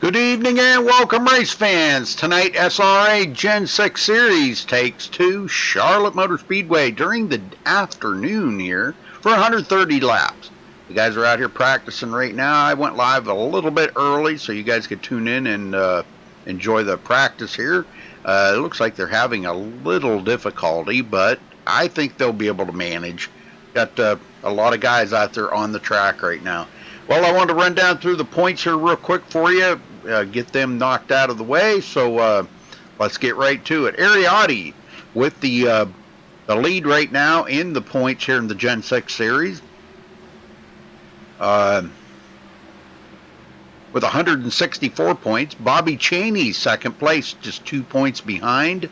Good evening and welcome, race fans. Tonight, SRA Gen 6 Series takes to Charlotte Motor Speedway during the afternoon here for 130 laps. The guys are out here practicing right now. I went live a little bit early so you guys could tune in and enjoy the practice here. It looks like they're having a little difficulty, but I think they'll be able to manage. Got a lot of guys out there on the track right now. Well, I want to run down through the points here real quick for you, get them knocked out of the way. So let's get right to it. Ariotti with the lead right now in the points here in the Gen 6 series. With 164 points. Bobby Cheney, second place, just 2 points behind.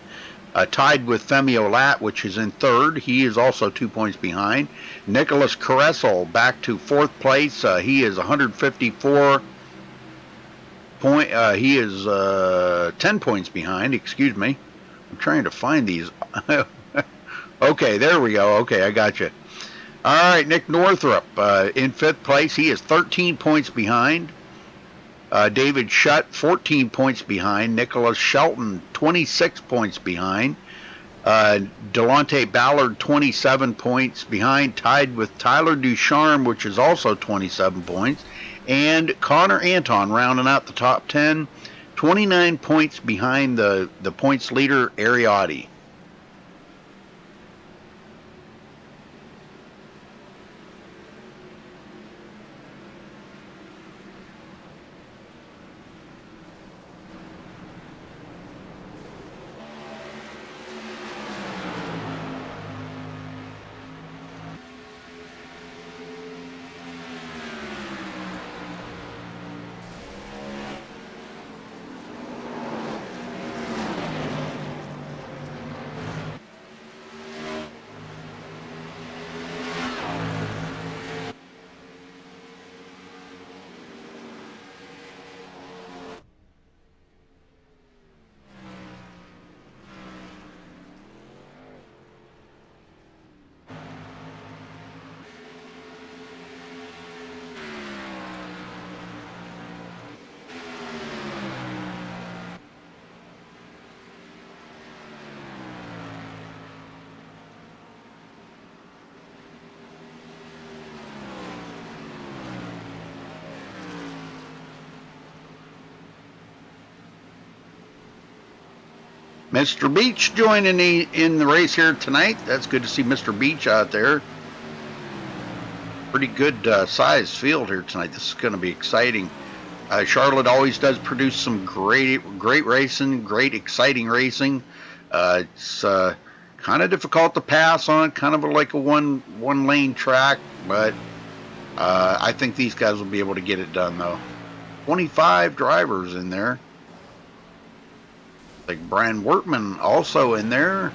Tied with Femi Olat, which is in third. He is also 2 points behind. Nicholas Caressel back to fourth place. He is 154 point. He is 10 points behind. Excuse me. I'm trying to find these. Okay, there we go. Okay, I got you. All right, Nick Northrup in fifth place. He is 13 points behind. David Shutt, 14 points behind. Nicholas Shelton, 26 points behind. Delonte Ballard, 27 points behind, tied with Tyler Ducharme, which is also 27 points. And Connor Anton rounding out the top 10, 29 points behind the points leader, Ariotti. Mr. Beach joining in the race here tonight. That's good to see Mr. Beach out there. Pretty good sized field here tonight. This is going to be exciting. Charlotte always does produce some great racing, great exciting racing. It's kind of difficult to pass on, kind of like a one lane track, but I think these guys will be able to get it done though. 25 drivers in there. Like Brian Wortman also in there.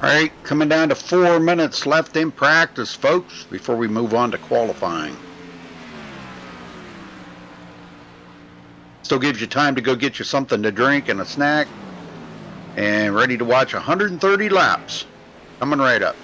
All right, coming down to 4 minutes left in practice, folks, before we move on to qualifying. Still gives you time to go get you something to drink and a snack, and ready to watch 130 laps. Coming right up.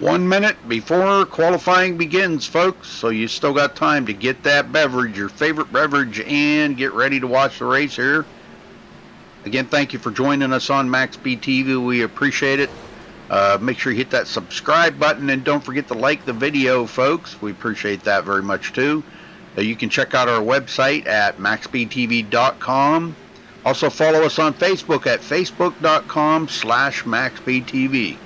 One minute before qualifying begins, folks, so you still got time to get that beverage, your favorite beverage, and get ready to watch the race here. Again, thank you for joining us on MaxSpeedTV. We appreciate it. Make sure you hit that subscribe button, and don't forget to like the video, folks. We appreciate that very much, too. You can check out our website at MaxSpeedTV.com. Also, follow us on Facebook at Facebook.com/MaxSpeedTV.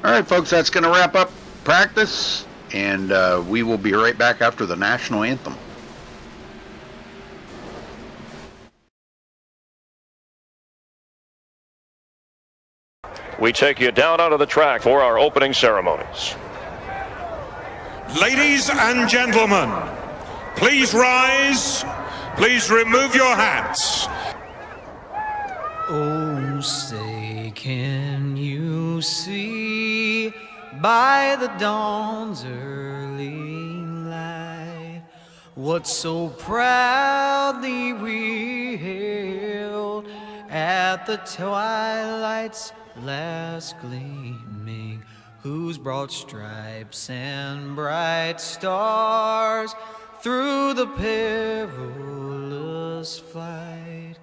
All right, folks, that's going to wrap up practice, and we will be right back after the national anthem. We take you down onto the track for our opening ceremonies. Ladies and gentlemen, please rise. Please remove your hats. Oh, say, can you see by the dawn's early light what so proudly we hailed at the twilight's last gleaming? whose broad stripes and bright stars through the perilous flight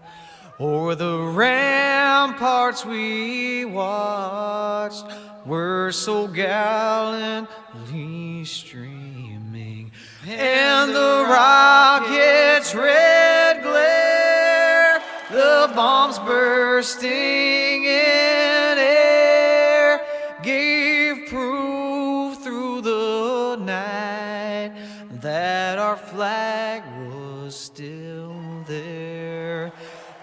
o'er the ramparts we watched were so gallantly streaming, and the rocket's red glare, the bombs bursting in air, gave proof through the night that our flag was still there.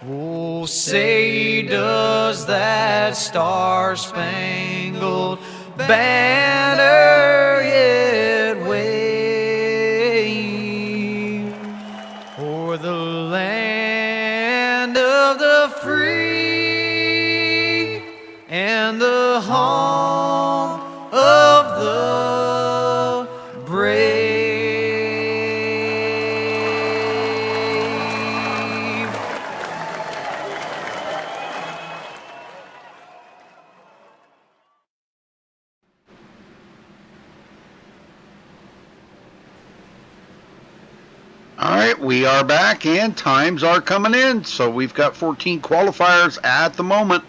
Oh, say does that star-spangled banner yet wave o'er the land of the free and the home of the brave? All right, we are back and times are coming in. So we've got 14 qualifiers at the moment.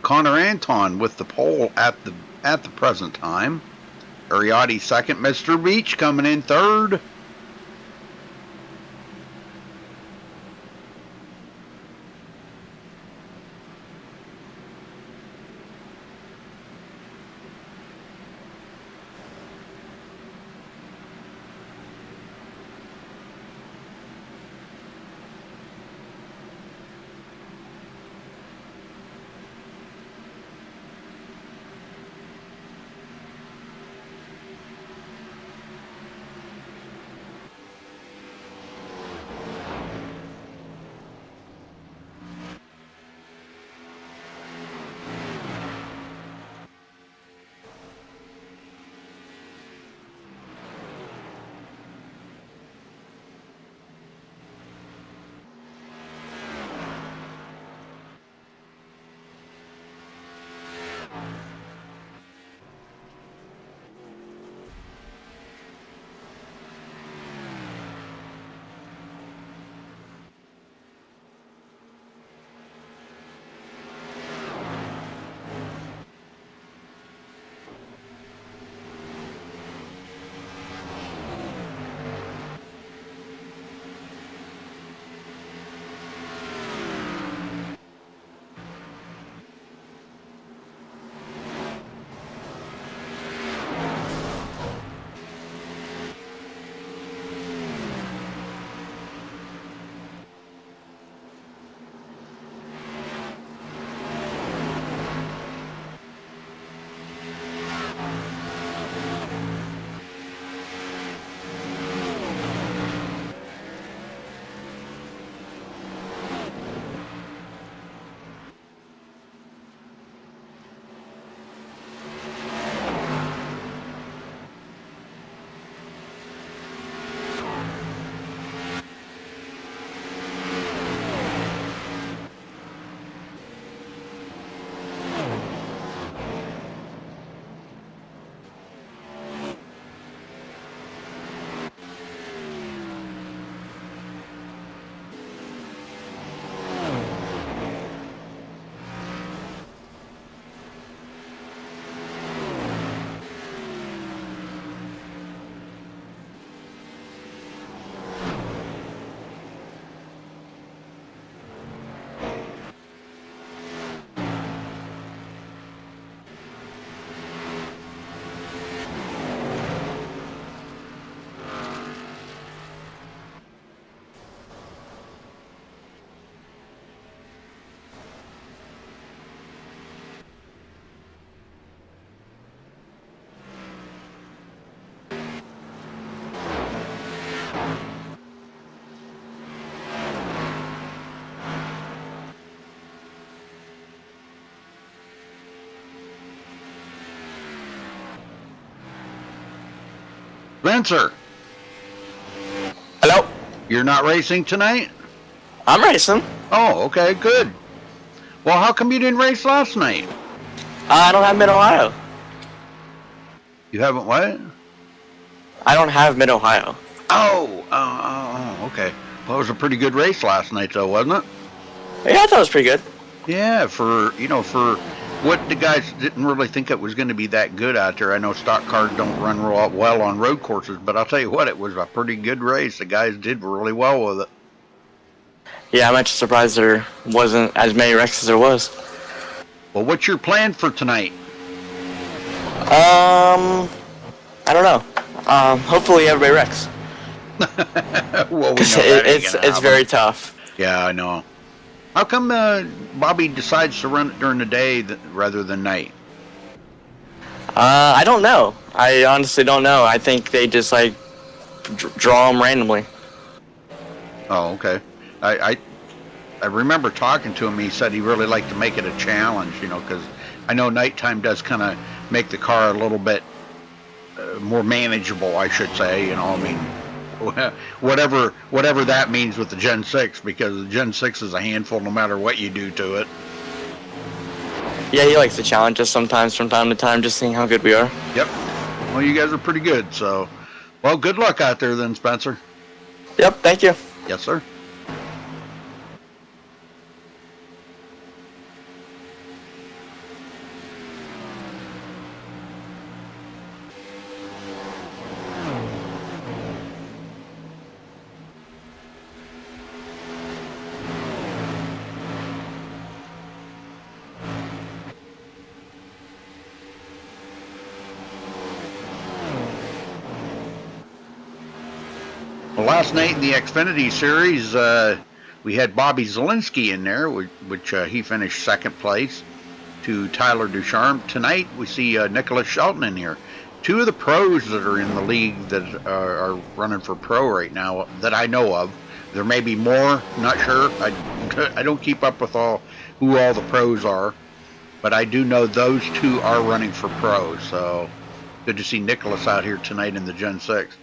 Connor Anton with the pole at the present time. Ariati second. Mr. Beach coming in third. Spencer. Hello? You're not racing tonight? I'm racing. Oh, okay, good. Well, how come you didn't race last night? I don't have Mid-Ohio. You haven't what? I don't have Mid-Ohio. Okay. Well, it was a pretty good race last night, though, wasn't it? Yeah, I thought it was pretty good. Yeah, for what the guys didn't really think it was going to be that good out there. I know stock cars don't run well on road courses, but I'll tell you what, it was a pretty good race. The guys did really well with it. Yeah, I'm actually surprised there wasn't as many wrecks as there was. Well, what's your plan for tonight? I don't know. Hopefully everybody wrecks. Well, we know that ain't gonna it's happen. very tough. Yeah, I know. How come Bobby decides to run it during the day rather than night? I don't know. I honestly don't know. I think they just like draw them randomly. Oh, okay. I remember talking to him. He said he really liked to make it a challenge, because I know nighttime does kind of make the car a little bit more manageable, I should say. I mean, whatever that means with the Gen 6, because the Gen 6 is a handful no matter what you do to it. Yeah, he likes to challenge us sometimes from time to time, just seeing how good we are. Yep. Well, you guys are pretty good, so. Well, good luck out there then, Spencer. Yep, thank you. Yes, sir. Well, last night in the Xfinity Series, we had Bobby Zielinski in there, which he finished second place to Tyler Ducharme. Tonight, we see Nicholas Shelton in here. Two of the pros that are in the league that are running for pro right now that I know of. There may be more, not sure. I don't keep up with who all the pros are, but I do know those two are running for pro. So good to see Nicholas out here tonight in the Gen 6.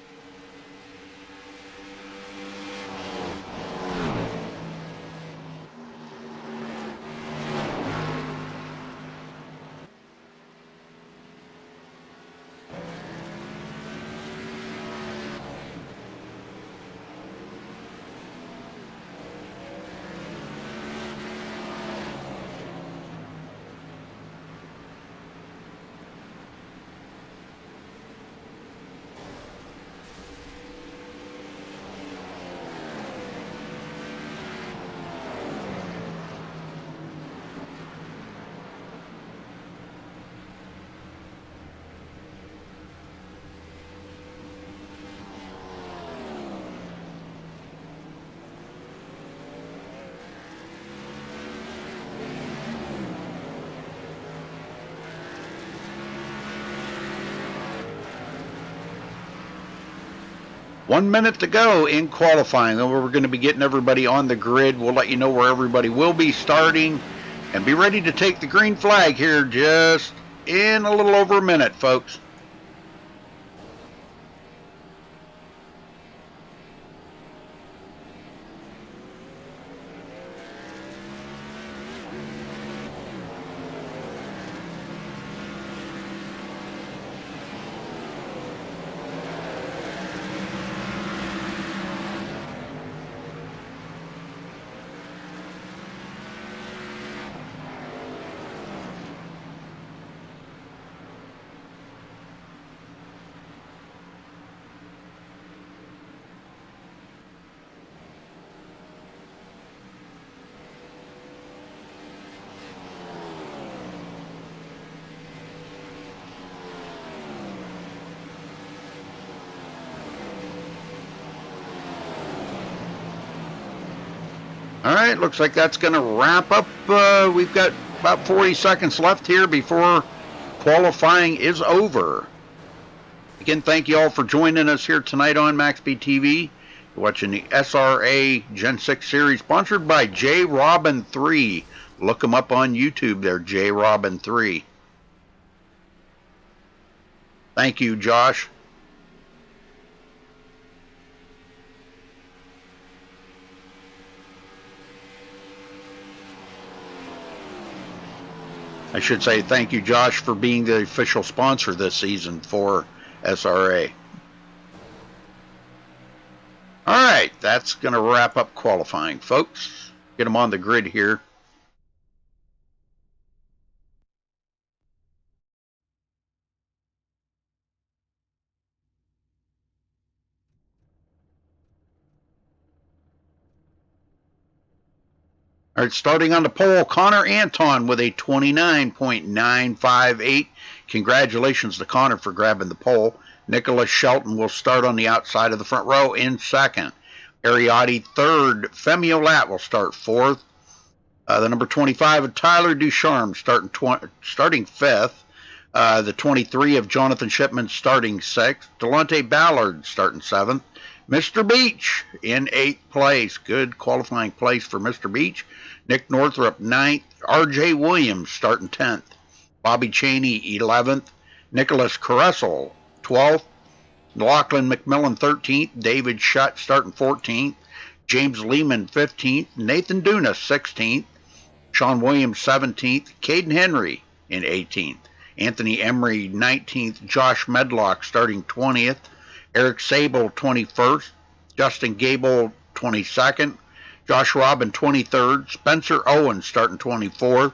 One minute to go in qualifying. Then we're going to be getting everybody on the grid. We'll let you know where everybody will be starting. And be ready to take the green flag here just in a little over a minute, folks. All right, looks like that's going to wrap up. We've got about 40 seconds left here before qualifying is over. Again, thank you all for joining us here tonight on MaxSpeedTV. You're watching the SRA Gen 6 series sponsored by J Robin 3. Look them up on YouTube there, J Robin 3. Thank you, Josh. I should say thank you, Josh, for being the official sponsor this season for SRA. All right, that's going to wrap up qualifying, folks. Get them on the grid here. All right, starting on the pole, Connor Anton with a 29.958. Congratulations to Connor for grabbing the pole. Nicholas Shelton will start on the outside of the front row in second. Ariotti third. Femi Olat will start fourth. The number 25 of Tyler Ducharme starting fifth. The 23 of Jonathan Shipman starting sixth. Delonte Ballard starting seventh. Mr. Beach in 8th place. Good qualifying place for Mr. Beach. Nick Northrup 9th. R.J. Williams starting 10th. Bobby Cheney 11th. Nicholas Caressel 12th. Lachlan McMillan 13th. David Shutt starting 14th. James Lehman 15th. Nathan Dunas 16th. Sean Williams 17th. Caden Henry in 18th. Anthony Emery 19th. Josh Medlock starting 20th. Eric Sable 21st. Justin Gable 22nd. Josh Robin 23rd. Spencer Owens starting 24th.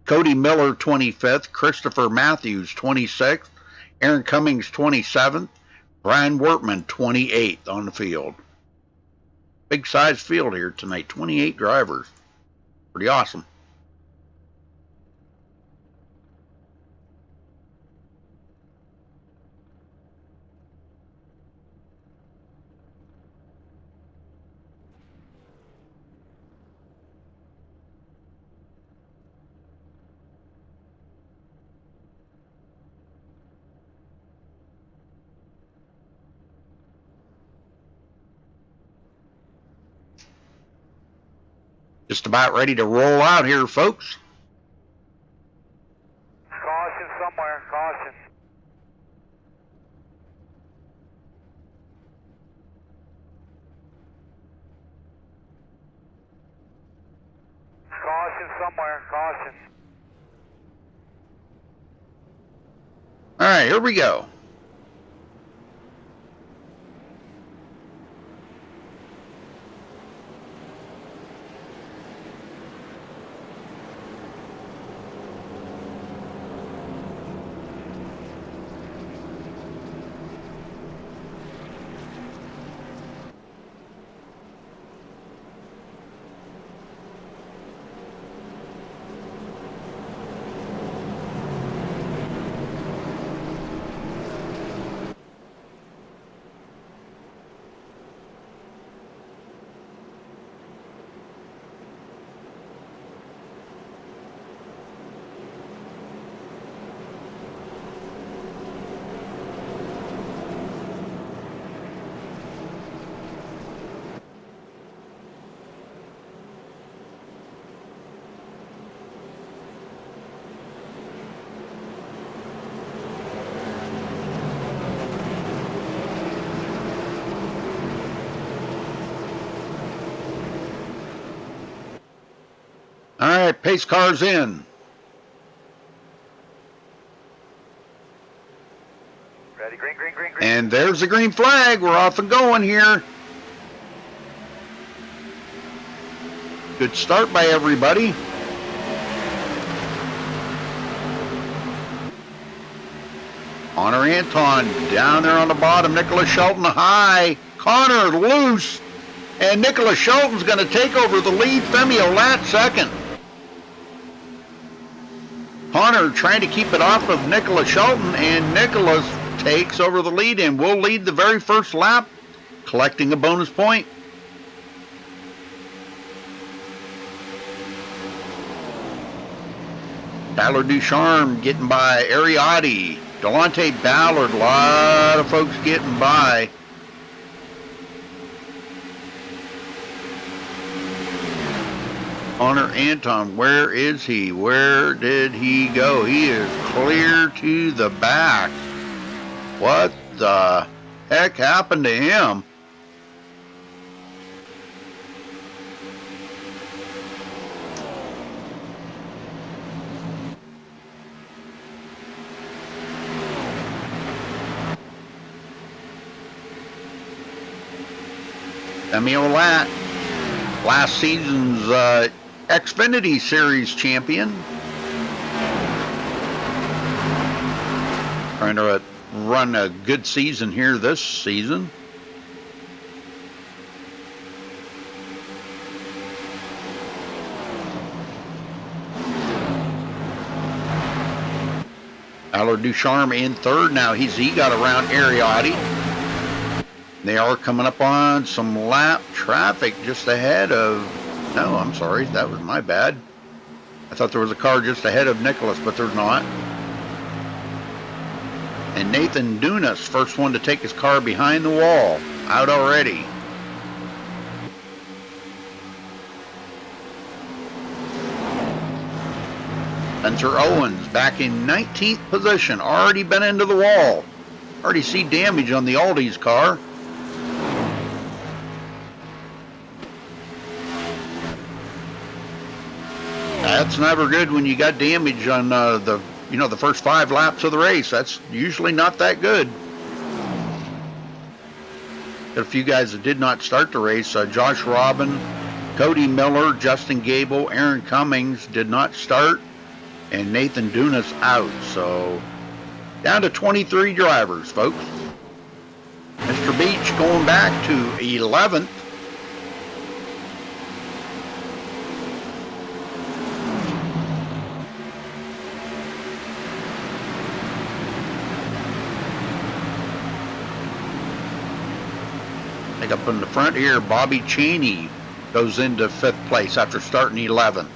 Cody Miller 25th. Christopher Matthews 26th. Aaron Cummings 27th. Brian Wortman 28th on the field. Big size field here tonight. 28 drivers. Pretty awesome. Just about ready to roll out here, folks. Caution somewhere, caution. Caution somewhere, caution. All right, here we go. All right, pace cars in. Ready, green, green, green, green. And there's the green flag. We're off and going here. Good start by everybody. Connor Anton down there on the bottom. Nicholas Shelton high. Connor loose. And Nicholas Shelton's going to take over the lead. Femi Olat second. Connor trying to keep it off of Nicholas Shelton, and Nicholas takes over the lead and will lead the very first lap, collecting a bonus point. Tyler Ducharme getting by Ariotti. Delonte Ballard, a lot of folks getting by. Connor Anton, where is he? Where did he go? He is clear to the back. What the heck happened to him? Femi Lat, last season's Xfinity Series champion. Trying to run a good season here this season. Tyler Ducharme in third. Now he got around Ariotti. They are coming up on some lap traffic just ahead of... No, I'm sorry. That was my bad. I thought there was a car just ahead of Nicholas, but there's not. And Nathan Dunas, first one to take his car behind the wall. Out already. Spencer Owens back in 19th position. Already been into the wall. Already see damage on the Aldi's car. That's never good when you got damage on the first 5 laps of the race. That's usually not that good. Got a few guys that did not start the race. Josh Robin, Cody Miller, Justin Gable, Aaron Cummings did not start, and Nathan Dunas out. So down to 23 drivers, folks. Mr. Beach going back to 11th. Up in the front here, Bobby Cheney goes into 5th place after starting 11th.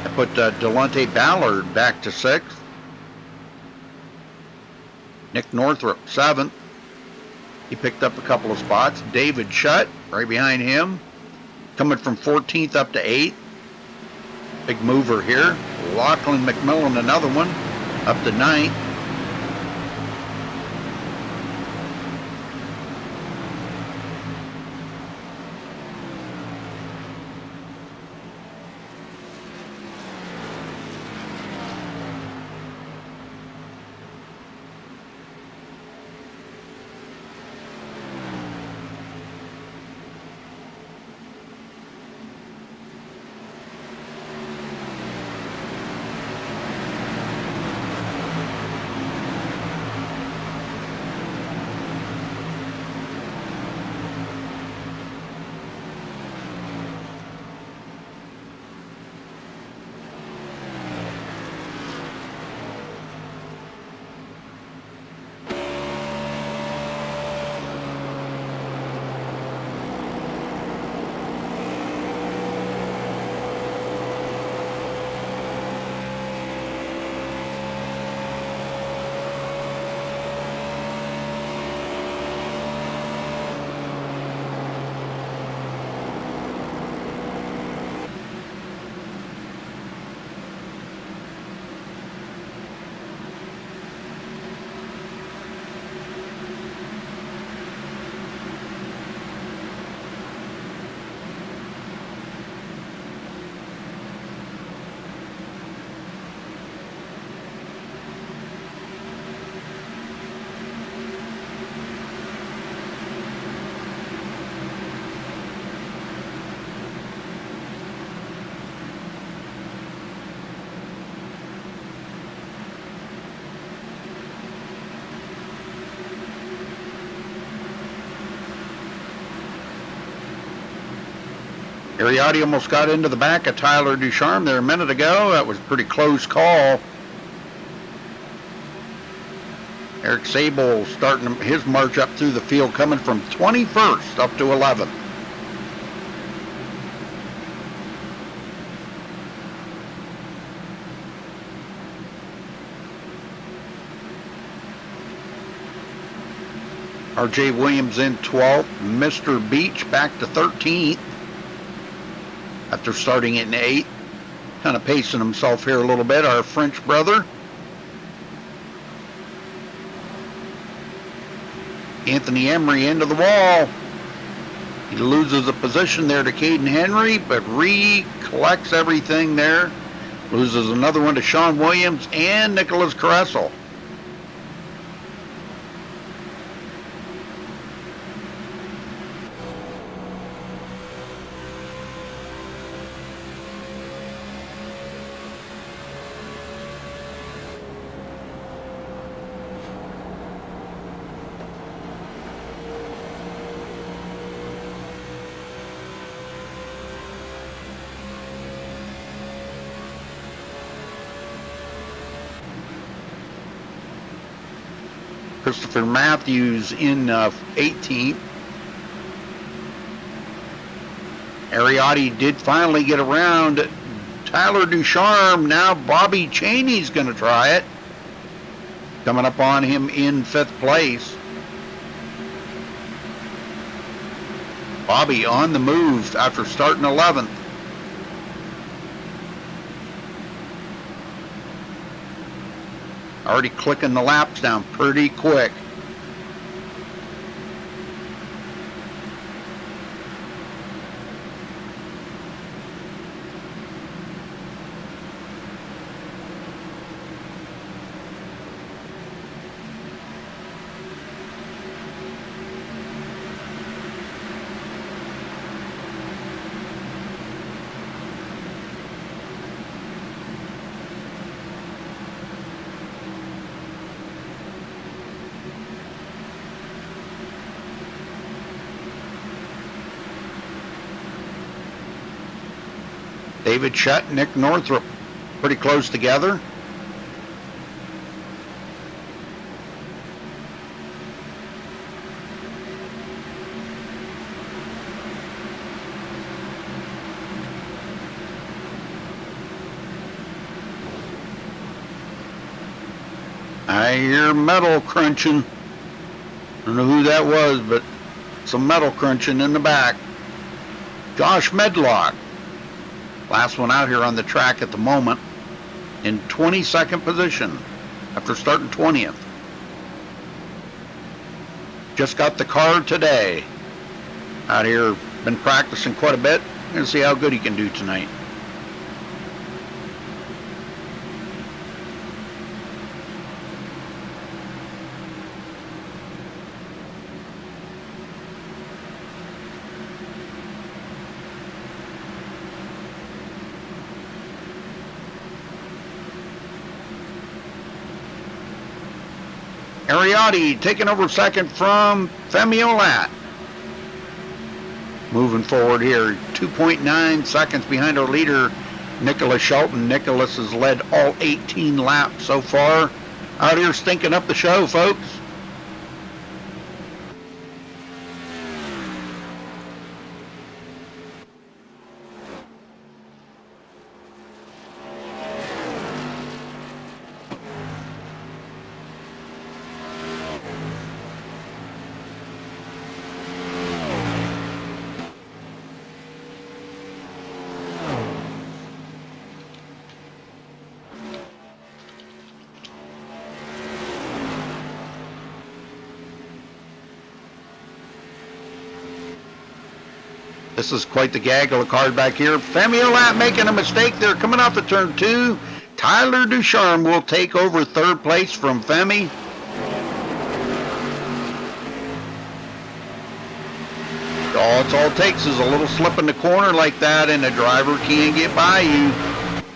I put Delonte Ballard back to 6th. Nick Northrup 7th. He picked up a couple of spots. David Shutt right behind him, coming from 14th up to 8th. Big mover here. Lachlan McMillan, another one, up to 9th. Ariotti almost got into the back of Tyler Ducharme there a minute ago. That was a pretty close call. Eric Sable starting his march up through the field, coming from 21st up to 11th. R.J. Williams in 12th. Mr. Beach back to 13th. After starting in 8th, kind of pacing himself here a little bit, our French brother. Anthony Emery into the wall. He loses a position there to Caden Henry, but recollects everything there. Loses another one to Sean Williams and Nicholas Caressel. Christopher Matthews in 18th. Ariotti did finally get around Tyler Ducharme. Now Bobby Cheney's going to try it. Coming up on him in 5th place. Bobby on the move after starting 11th. Already clicking the laps down pretty quick. David Shutt, Nick Northrup, pretty close together. I hear metal crunching. I don't know who that was, but some metal crunching in the back. Josh Medlock, last one out here on the track at the moment, in 22nd position after starting 20th. Just got the car today. Out here, been practicing quite a bit. Gonna see how good he can do tonight. Ariotti taking over second from Femi Olat. Moving forward here, 2.9 seconds behind our leader, Nicholas Shelton. Nicholas has led all 18 laps so far. Out here stinking up the show, folks. This is quite the gaggle of cars back here. Femi Olat making a mistake there, coming off of turn 2. Tyler Ducharme will take over 3rd place from Femi. All it takes is a little slip in the corner like that, and the driver can't get by you.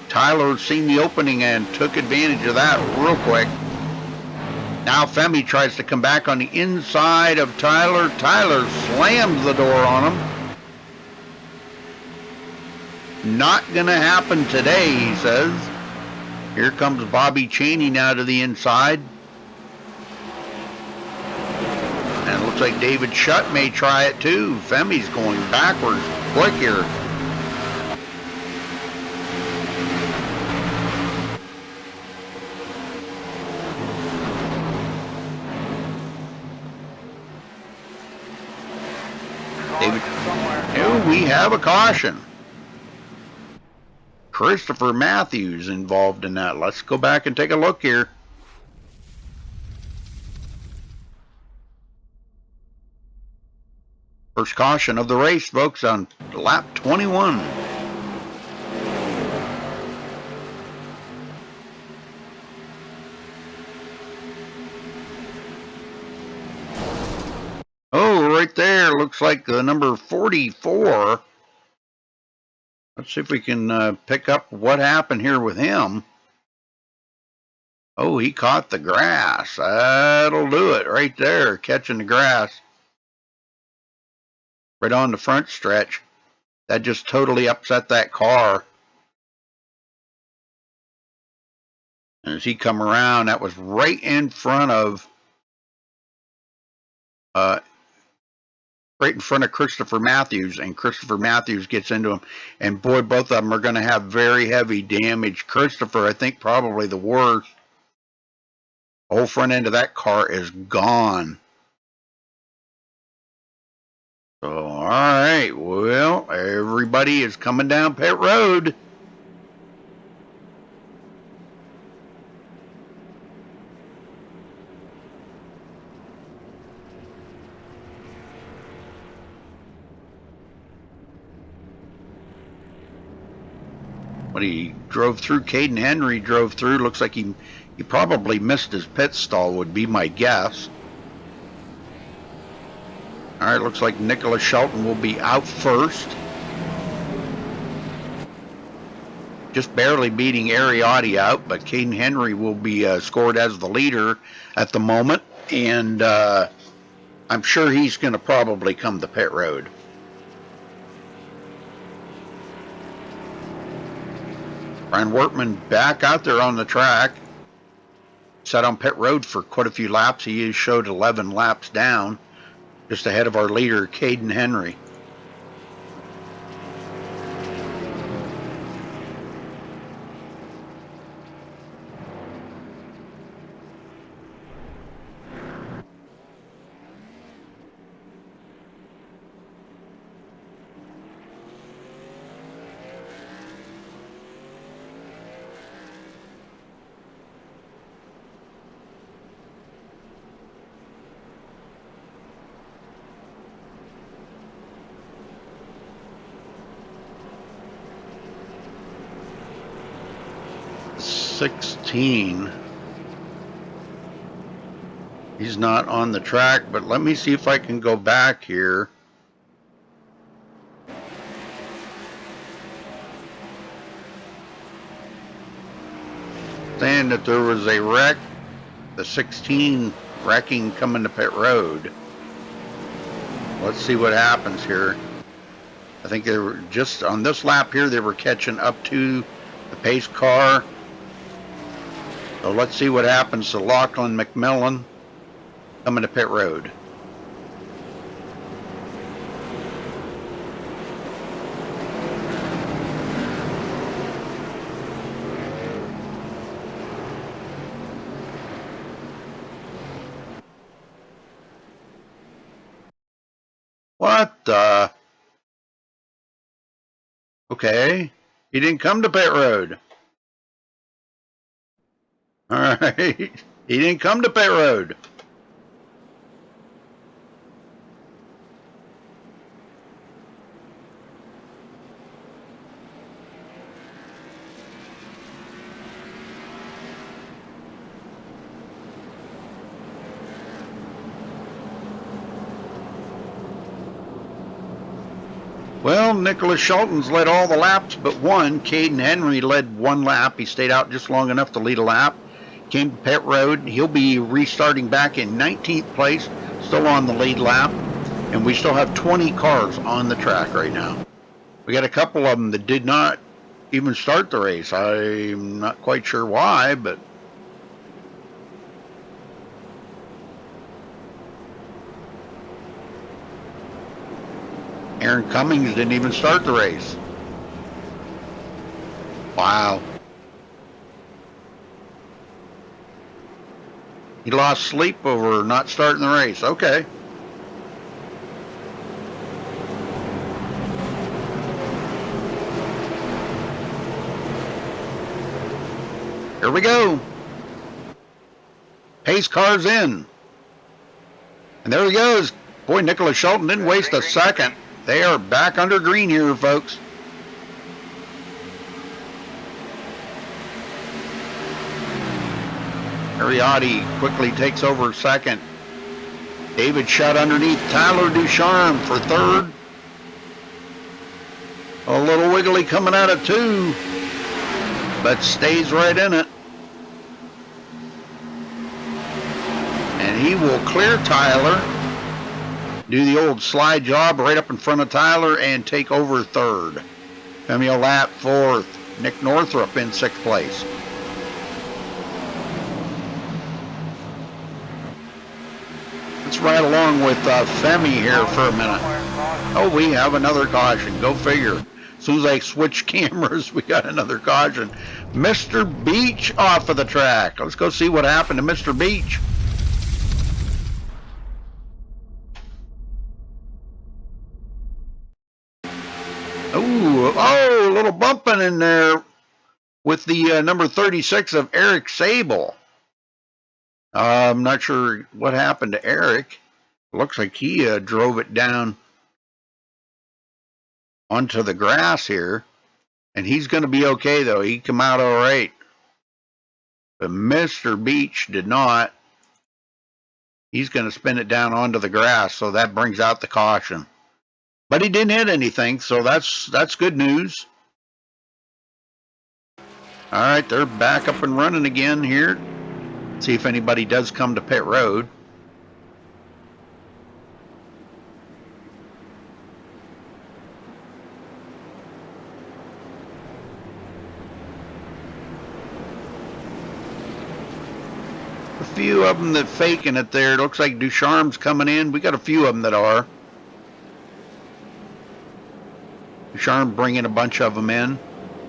Tyler seen the opening and took advantage of that real quick. Now Femi tries to come back on the inside of Tyler. Tyler slams the door on him. Not gonna happen today, he says. Here comes Bobby Cheney now to the inside. And it looks like David Shutt may try it too. Femi's going backwards quick here. David, oh, we have a caution. Christopher Matthews involved in that. Let's go back and take a look here. First caution of the race, folks, on lap 21. Oh, right there, looks like the number 44. Let's see if we can pick up what happened here with him. Oh, he caught the grass. That'll do it right there, catching the grass. Right on the front stretch. That just totally upset that car. And as he come around, that was right in front of right in front of Christopher Matthews, and Christopher Matthews gets into him, and boy, both of them are going to have very heavy damage. Christopher, I think, probably the worst. The whole front end of that car is gone. So, all right, well, everybody is coming down pit road. What he drove through, Caden Henry drove through. Looks like he probably missed his pit stall, would be my guess. All right, looks like Nicholas Shelton will be out first. Just barely beating Ariotti out, but Caden Henry will be scored as the leader at the moment. And I'm sure he's going to probably come to pit road. Brian Wortman back out there on the track. Sat on pit road for quite a few laps. He showed 11 laps down, just ahead of our leader, Caden Henry. He's not on the track, but let me see if I can go back here. Saying that there was a wreck, the 16 wrecking coming to pit road. Let's see what happens here. I think they were just on this lap here, they were catching up to the pace car. So let's see what happens to Lachlan McMillan coming to pit road. What the? Okay. He didn't come to pit road. All right. He didn't come to pit road. Well, Nicholas Shelton's led all the laps but one. Caden Henry led one lap. He stayed out just long enough to lead a lap. Came to pit road. He'll be restarting back in 19th place, still on the lead lap. And we still have 20 cars on the track right now. We got a couple of them that did not even start the race. I'm not quite sure why, but Aaron Cummings didn't even start the race. Wow. He lost sleep over not starting the race. Okay. Here we go. Pace car's in. And there he goes. Boy, Nicholas Shelton didn't waste a second. They are back under green here, folks. Ariotti quickly takes over second. David shot underneath. Tyler Ducharme for third. A little wiggly coming out of two, but stays right in it. And he will clear Tyler. Do the old slide job right up in front of Tyler and take over third. Femio Lap fourth. Nick Northrup in sixth place. Let's right along with Femi here for a minute. Oh, we have another caution. Go figure. As soon as I switch cameras, we got another caution. Mr. Beach off of the track. Let's go see what happened to Mr. Beach. Oh, a little bumping in there with the number 36 of Eric Sable. I'm not sure what happened to Eric. Looks like he drove it down onto the grass here. And he's going to be okay, though. He come out all right. But Mr. Beach did not. He's going to spin it down onto the grass, so that brings out the caution. But he didn't hit anything, so that's good news. All right, they're back up and running again here. See if anybody does come to pit road. A few of them that faking it there. It looks like Ducharme's coming in. We got a few of them that are. Ducharme bringing a bunch of them in.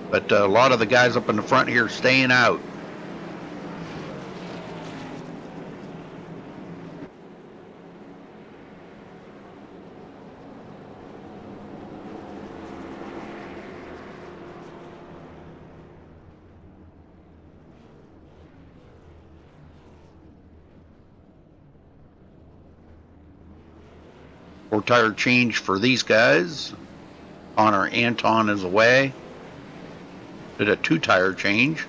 But a lot of the guys up in the front here staying out. Four-tire change for these guys. Connor Anton is away. Did a two-tire change.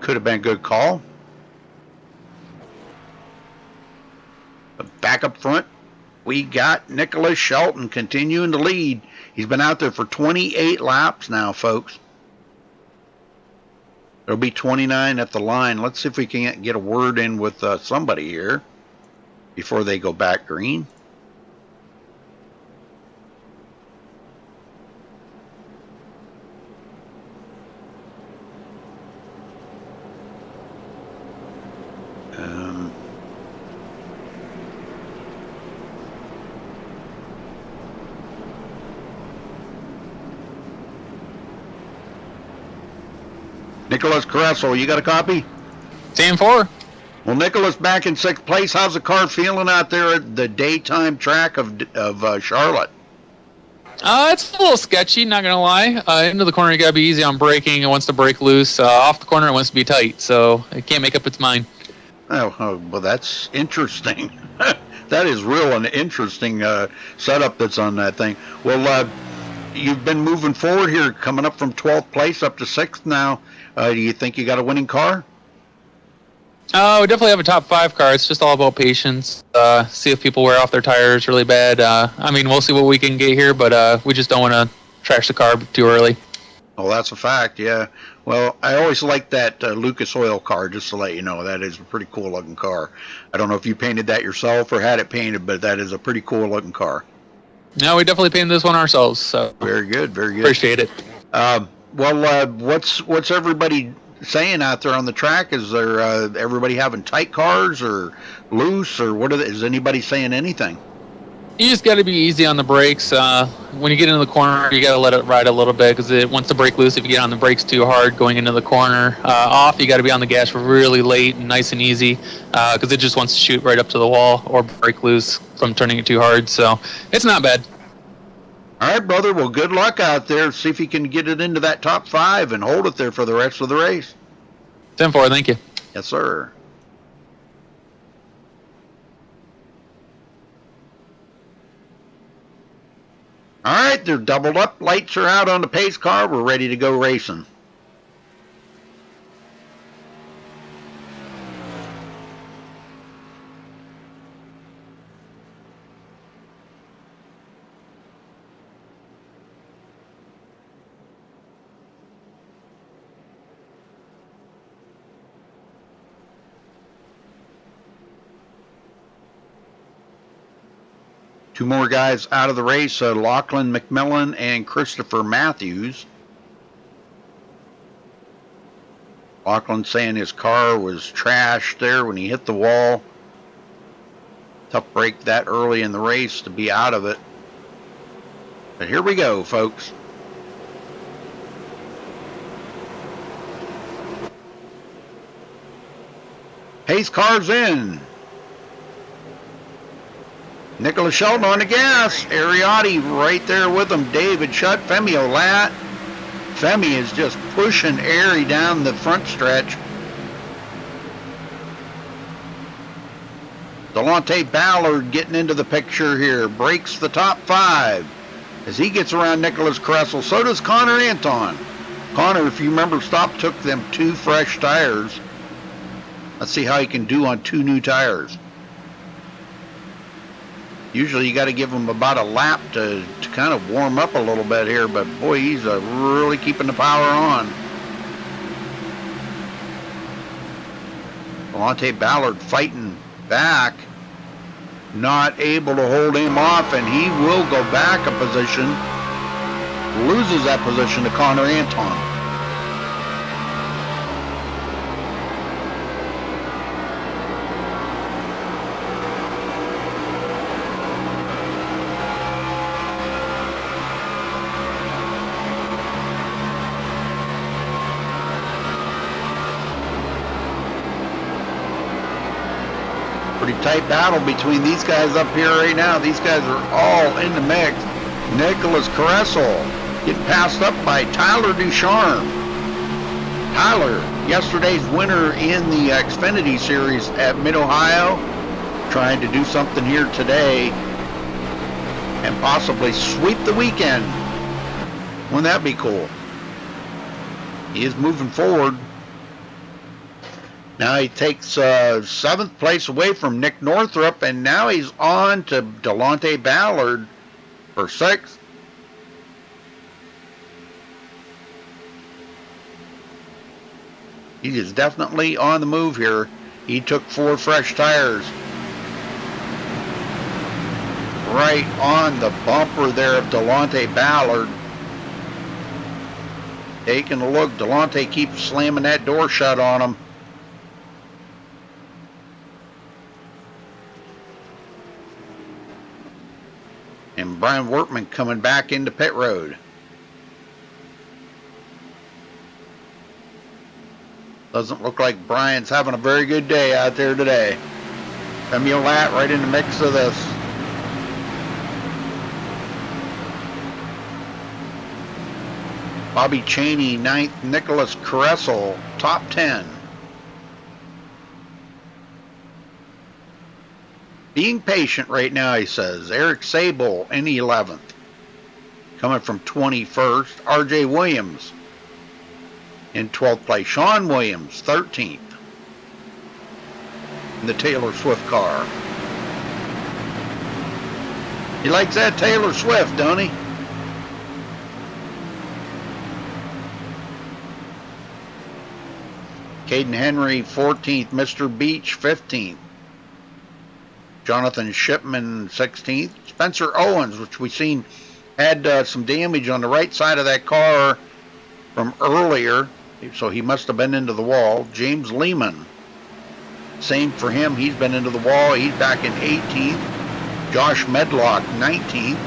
Could have been a good call. But back up front, we got Nicholas Shelton continuing to lead. He's been out there for 28 laps now, folks. There'll be 29 at the line. Let's see if we can get a word in with somebody here before they go back green. Nicholas Caressel, you got a copy? 10-4. Well, Nicholas back in sixth place. How's the car feeling out there at the daytime track of Charlotte? It's a little sketchy, not gonna lie. Into the corner, you gotta be easy on braking. It wants to break loose. Off the corner, it wants to be tight, so it can't make up its mind. Oh well, that's interesting. That is real an interesting setup that's on that thing. Well, you've been moving forward here, coming up from 12th place up to 6th now. Do you think you got a winning car? Oh, we definitely have a top 5 car. It's just all about patience. See if people wear off their tires really bad. I mean, we'll see what we can get here, but we just don't want to trash the car too early. Oh, that's a fact, yeah. Well, I always liked that Lucas Oil car, just to let you know. That is a pretty cool looking car. I don't know if you painted that yourself or had it painted, but that is a pretty cool looking car. No, we definitely painted this one ourselves. So very good, very good. Appreciate it. Well, what's everybody saying out there on the track? Is there everybody having tight cars or loose, or what is anybody saying anything? You just got to be easy on the brakes. When you get into the corner, you got to let it ride a little bit because it wants to break loose if you get on the brakes too hard going into the corner. Off, you got to be on the gas really late and nice and easy because it just wants to shoot right up to the wall or break loose from turning it too hard. So it's not bad. All right, brother. Well, good luck out there. See if you can get it into that top 5 and hold it there for the rest of the race. 10-4, thank you. Yes, sir. All right, they're doubled up. Lights are out on the pace car. We're ready to go racing. Two more guys out of the race, Lachlan McMillan and Christopher Matthews. Lachlan saying his car was trashed there when he hit the wall. Tough break that early in the race to be out of it. But here we go, folks. Pace car's in. Nicholas Shelton on the gas. Ariotti right there with him. David Shutt, Femi Olat. Femi is just pushing Airy down the front stretch. Delonte Ballard getting into the picture here. Breaks the top 5 as he gets around Nicholas Kressel. So does Connor Anton. Connor, if you remember, took them 2 fresh tires. Let's see how he can do on 2 new tires. Usually you got to give him about a lap to kind of warm up a little bit here, but boy, he's really keeping the power on. Delonte Ballard fighting back, not able to hold him off, and he will go back a position, loses that position to Connor Anton. Pretty tight battle between these guys up here right now. These guys are all in the mix. Nicholas Kressel getting passed up by Tyler Ducharme. Tyler, yesterday's winner in the Xfinity Series at Mid-Ohio, trying to do something here today and possibly sweep the weekend. Wouldn't that be cool? He is moving forward. Now he takes 7th place away from Nick Northrup, and now he's on to Delonte Ballard for 6th. He is definitely on the move here. He took 4 fresh tires. Right on the bumper there of Delonte Ballard. Taking a look, Delonte keeps slamming that door shut on him. And Brian Wortman coming back into pit road. Doesn't look like Brian's having a very good day out there today. Femi Olat right in the mix of this. Bobby Chaney 9th, Nicholas Kressel top 10. Being patient right now, he says. Eric Sable in 11th. Coming from 21st. RJ Williams in 12th place. Sean Williams, 13th. In the Taylor Swift car. He likes that Taylor Swift, don't he? Caden Henry, 14th. Mr. Beach, 15th. Jonathan Shipman, 16th. Spencer Owens, which we seen had some damage on the right side of that car from earlier, so he must have been into the wall. James Lehman, same for him. He's been into the wall. He's back in 18th. Josh Medlock, 19th.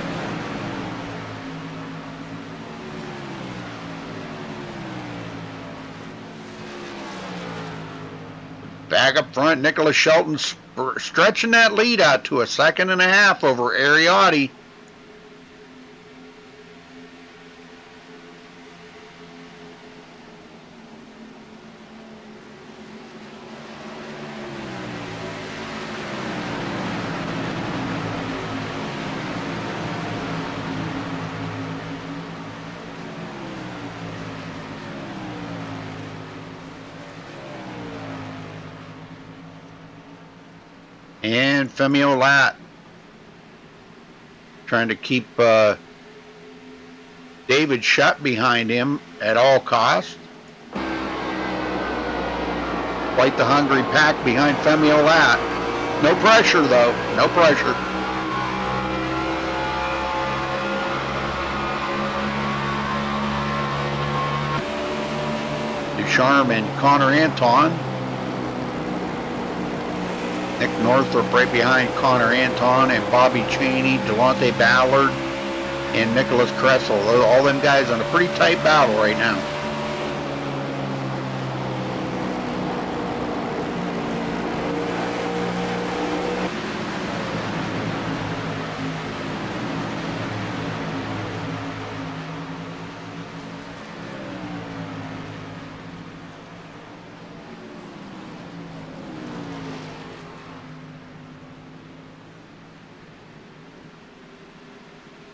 Back up front, Nicholas Shelton stretching that lead out to a 1.5 seconds over Ariotti. And Femi Olat trying to keep David Shutt behind him at all costs. Quite the hungry pack behind Femi Olat. No pressure though, no pressure. Ducharme and Connor Anton. Nick Northrup right behind Connor Anton and Bobby Cheney, Delonte Ballard, and Nicholas Kressel. All them guys on a pretty tight battle right now.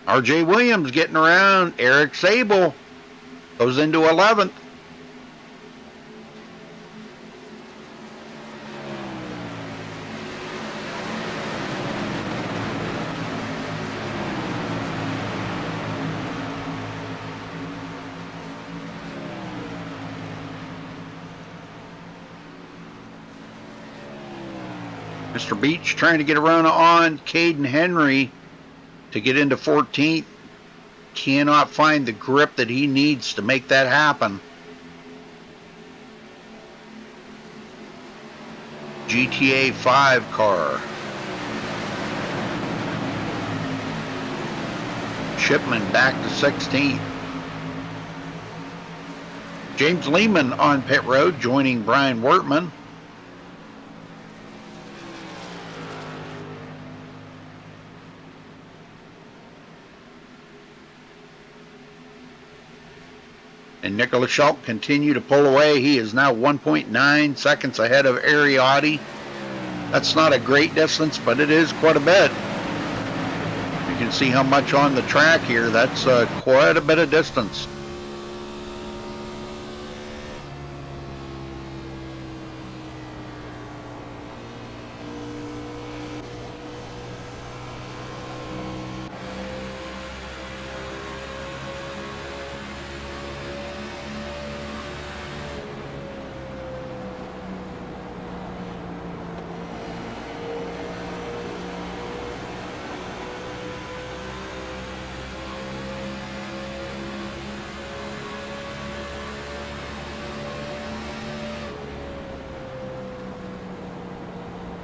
R.J. Williams getting around. Eric Sable goes into 11th. Mr. Beach trying to get around on Caden Henry to get into 14th. Cannot find the grip that he needs to make that happen. GTA 5 car. Shipman back to 16th. James Lehman on pit road joining Brian Wortman. And Nicholas Schultz continue to pull away. He is now 1.9 seconds ahead of Ariotti. That's not a great distance, but it is quite a bit. You can see how much on the track here. That's quite a bit of distance.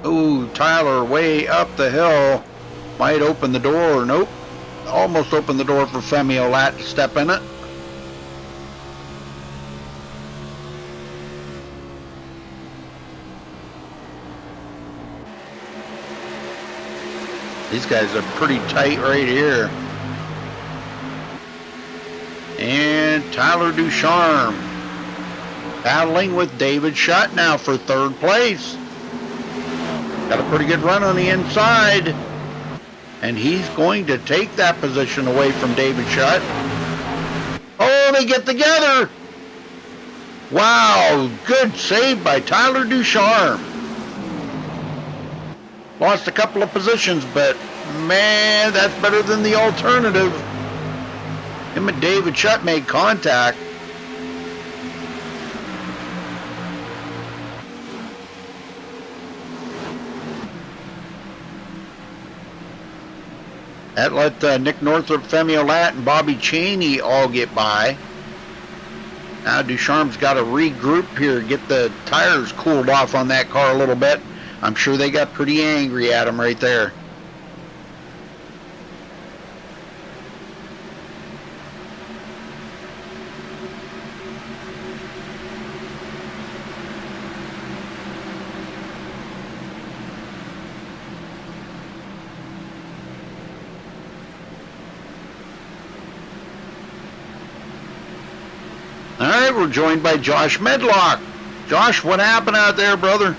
Ooh, Tyler way up the hill. Might open the door. Nope. Almost opened the door for Femi Olat to step in it. These guys are pretty tight right here. And Tyler Ducharme battling with David Shutt now for 3rd place. Got a pretty good run on the inside. And he's going to take that position away from David Shutt. Oh, they get together. Wow, good save by Tyler Ducharme. Lost a couple of positions, but man, that's better than the alternative. Him and David Shutt made contact. That let Nick Northrup, Femi Olat, and Bobby Cheney all get by. Now Ducharme's got to regroup here, get the tires cooled off on that car a little bit. I'm sure they got pretty angry at him right there. All right, we're joined by Josh Medlock. Josh, what happened out there, brother?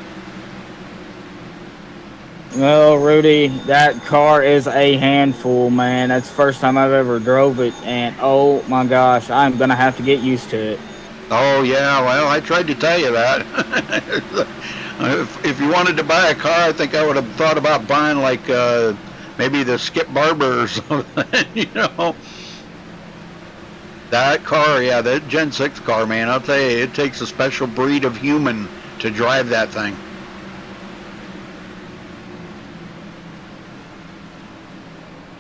Well, Rudy, that car is a handful, man. That's the first time I've ever drove it, and oh my gosh, I'm going to have to get used to it. Oh, yeah, well, I tried to tell you that. If you wanted to buy a car, I think I would have thought about buying, like, maybe the Skip Barber or something, you know. That car, yeah, that Gen 6 car, man, I'll tell you, it takes a special breed of human to drive that thing.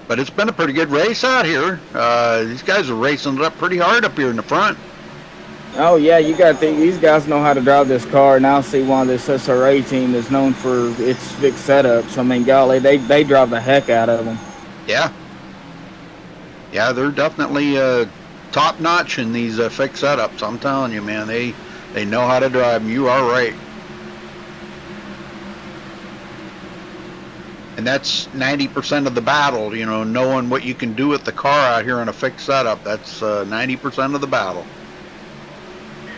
But it's been a pretty good race out here. These guys are racing it up pretty hard up here in the front. Oh yeah, you got these guys know how to drive this car, and I see one of this SRA team that's known for its fixed setups. I mean, golly, they drive the heck out of them. Yeah. Yeah, they're definitely top notch in these fixed setups. I'm telling you, man, they know how to drive them. You are right. And that's 90% of the battle, you know, knowing what you can do with the car out here in a fixed setup. That's 90% of the battle.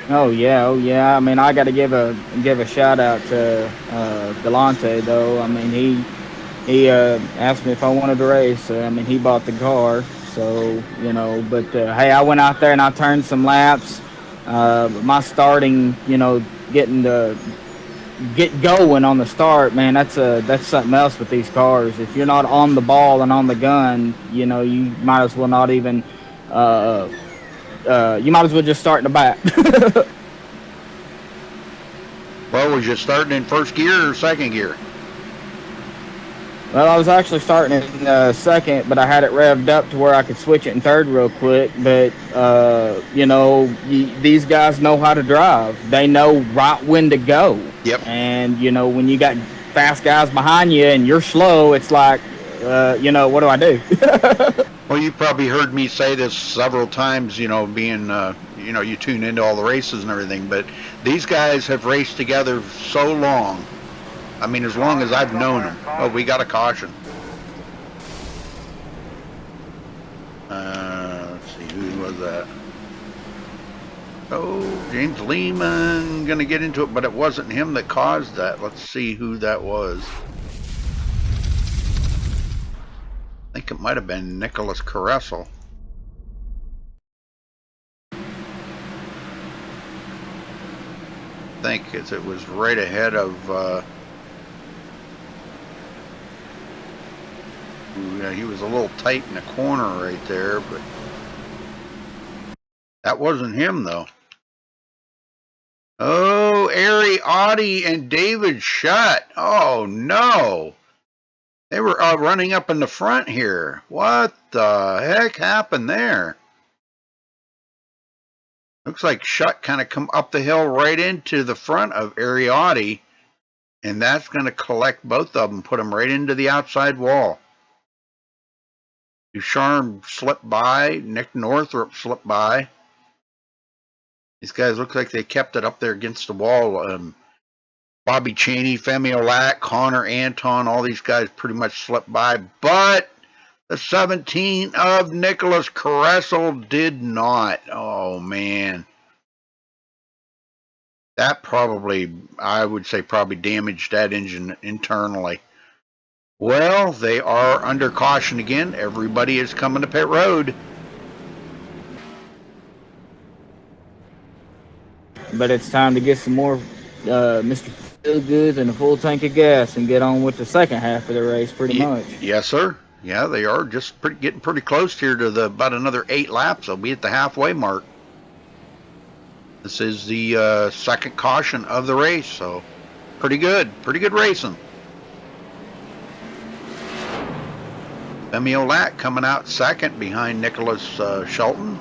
Oh yeah. I mean, I got to give a shout out to Delonte though. I mean, he asked me if I wanted to race. I mean, he bought the car, so you know. But hey, I went out there and I turned some laps. My starting, you know, get going on the start, man. That's something else with these cars. If you're not on the ball and on the gun, you know, you might as well not even. You might as well just start in the back. Well, was you starting in first gear or second gear? Well, I was actually starting in second, but I had it revved up to where I could switch it in third real quick. But, you know, these guys know how to drive. They know right when to go. Yep. And, you know, when you got fast guys behind you and you're slow, it's like, you know, what do I do? Well, you probably heard me say this several times, you know, being, you know, you tune into all the races and everything, but these guys have raced together so long. I mean, as long as I've known them. Oh, we got a caution. Let's see, who was that? Oh, James Lehman, gonna get into it, but it wasn't him that caused that. Let's see who that was. I think it might have been Nicholas Caressel. I think it was right ahead of yeah, he was a little tight in the corner right there, but that wasn't him though. Oh, Ari Audi and David Shutt. Oh no. They were running up in the front here. What the heck happened there? Looks like Shutt kind of come up the hill right into the front of Ariotti, and that's going to collect both of them, put them right into the outside wall. Ducharme slipped by. Nick Northrup slipped by. These guys look like they kept it up there against the wall. Bobby Cheney, Femi Olat, Connor Anton, all these guys pretty much slipped by, but the 17 of Nicholas Caressel did not. Oh, man. That probably, I would say, probably damaged that engine internally. Well, they are under caution again. Everybody is coming to pit road. But it's time to get some more Mr. Feel Goods and a full tank of gas and get on with the second half of the race, pretty much. Yes, sir. Yeah, they are just getting pretty close here to about another 8 laps. They'll be at the halfway mark. This is the second caution of the race, so pretty good racing. Femi Olat coming out second behind Nicholas Shelton.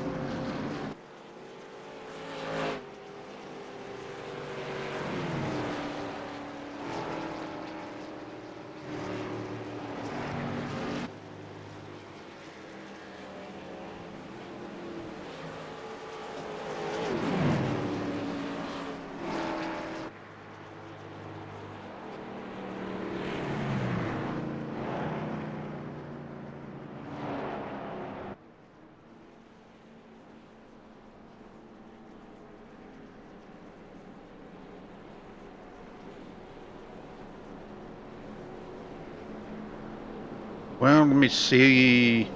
Well, let me see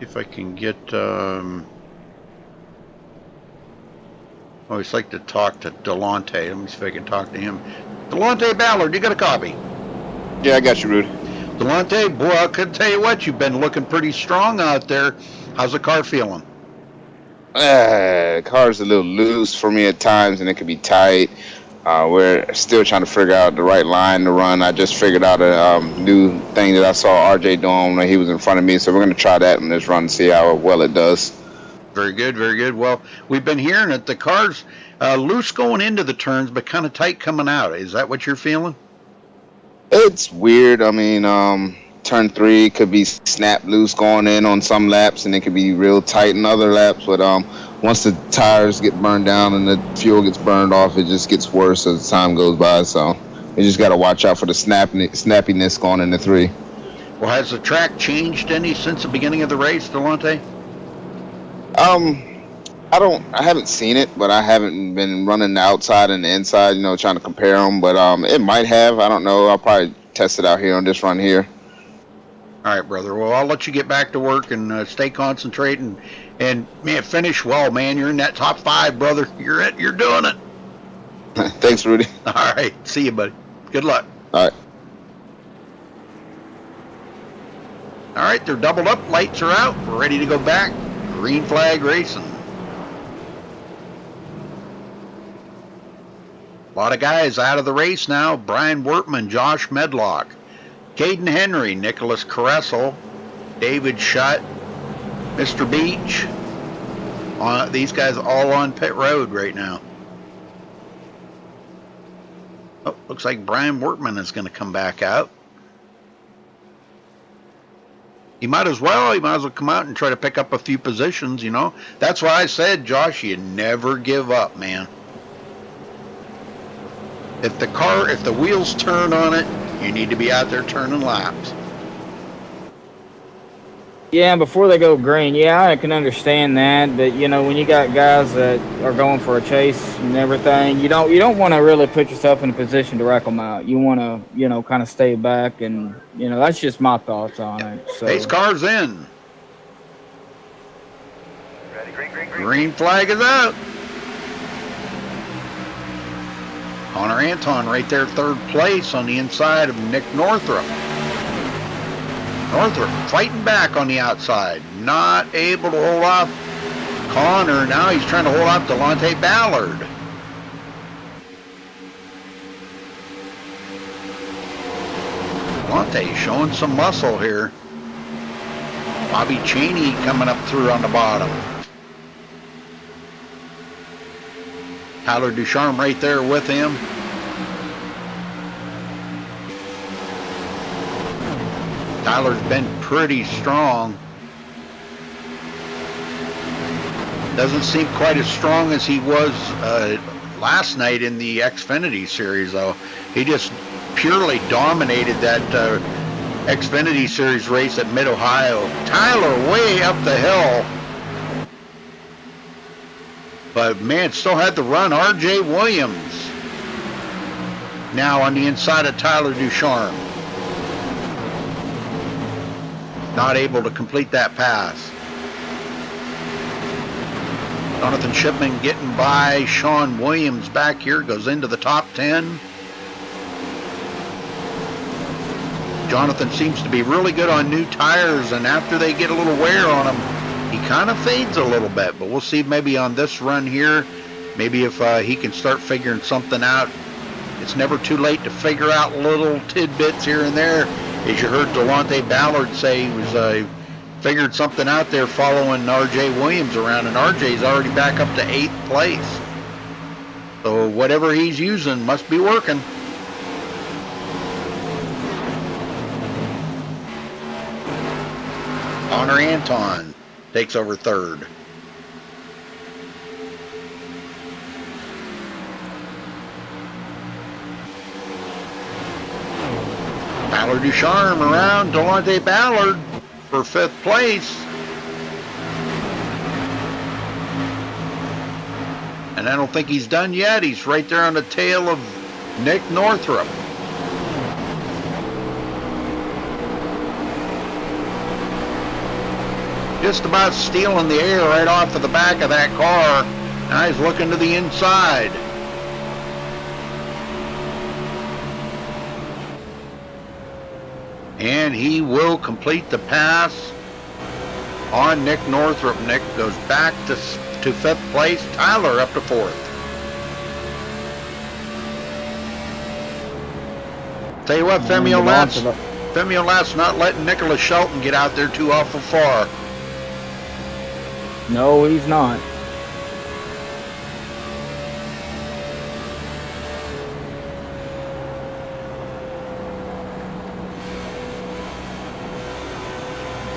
if I can get, I always like to talk to Delonte. Let me see if I can talk to him. Delonte Ballard, you got a copy? Yeah, I got you, Rudy. Delonte, boy, I could tell you what, you've been looking pretty strong out there. How's the car feeling? The car's a little loose for me at times, and it can be tight. We're still trying to figure out the right line to run. I just figured out a new thing that I saw RJ doing when he was in front of me, so we're going to try that in this run and see how well it does. Very good, very good. Well, we've been hearing it. The car's loose going into the turns, but kind of tight coming out. Is that what you're feeling? It's weird. I mean, turn 3 could be snap loose going in on some laps, and it could be real tight in other laps. But once the tires get burned down and the fuel gets burned off, it just gets worse as time goes by. So you just got to watch out for the snappiness going into 3. Well, has the track changed any since the beginning of the race, Delonte? I haven't seen it, but I haven't been running the outside and the inside, trying to compare them. But it might have. I don't know. I'll probably test it out here on this run here. All right, brother. Well, I'll let you get back to work and stay concentrating. And man, finish well, man. You're in that top 5, brother. You're doing it. Thanks, Rudy. All right. See you, buddy. Good luck. All right. All right, they're doubled up. Lights are out. We're ready to go back. Green flag racing. A lot of guys out of the race now. Brian Wertman, Josh Medlock, Caden Henry, Nicholas Caressel, David Shutt, Mr. Beach. These guys all on pit road right now. Oh, looks like Brian Wertman is going to come back out. He might as well come out and try to pick up a few positions, That's why I said, Josh, you never give up, man. If the wheels turn on it, you need to be out there turning laps. Yeah, before they go green, yeah, I can understand that. But when you got guys that are going for a chase and everything, you don't want to really put yourself in a position to wreck them out. You want to, kind of stay back, and that's just my thoughts on it. So. Pace car's in. Ready, green, green, green. Green flag is out. Connor Anton right there, 3rd place on the inside of Nick Northrup. Northrup fighting back on the outside, not able to hold off Connor. Now he's trying to hold off Delonte Ballard. Delonte showing some muscle here. Bobby Cheney coming up through on the bottom. Tyler Ducharme right there with him. Tyler's been pretty strong. Doesn't seem quite as strong as he was last night in the Xfinity Series, though. He just purely dominated that Xfinity Series race at Mid-Ohio. Tyler way up the hill. But, man, still had the run. R.J. Williams now on the inside of Tyler Ducharme. Not able to complete that pass. Jonathan Shipman getting by Sean Williams back here. Goes into the top 10. Jonathan seems to be really good on new tires, and after they get a little wear on him, he kind of fades a little bit. But we'll see maybe on this run here, maybe if he can start figuring something out. It's never too late to figure out little tidbits here and there. As you heard Delonte Ballard say, he was figured something out there following R.J. Williams around, and R.J.'s already back up to 8th place. So whatever he's using must be working. Connor Anton takes over 3rd. Tyler Ducharme around Delonte Ballard for 5th place. And I don't think he's done yet. He's right there on the tail of Nick Northrup. Just about stealing the air right off of the back of that car. Now he's looking to the inside. And he will complete the pass on Nick Northrup. Nick goes back to 5th place. Tyler up to 4th. Tell you what, And Femi Delonte- Lat's not letting Nicholas Shelton get out there too awful far. No, he's not.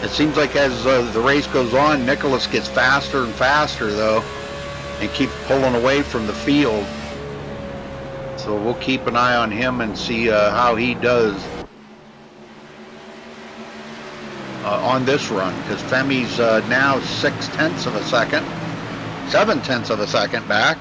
It seems like as the race goes on, Nicholas gets faster and faster, though, and keeps pulling away from the field. So we'll keep an eye on him and see how he does on this run, because Femi's now 0.6 of a second, 0.7 of a second back.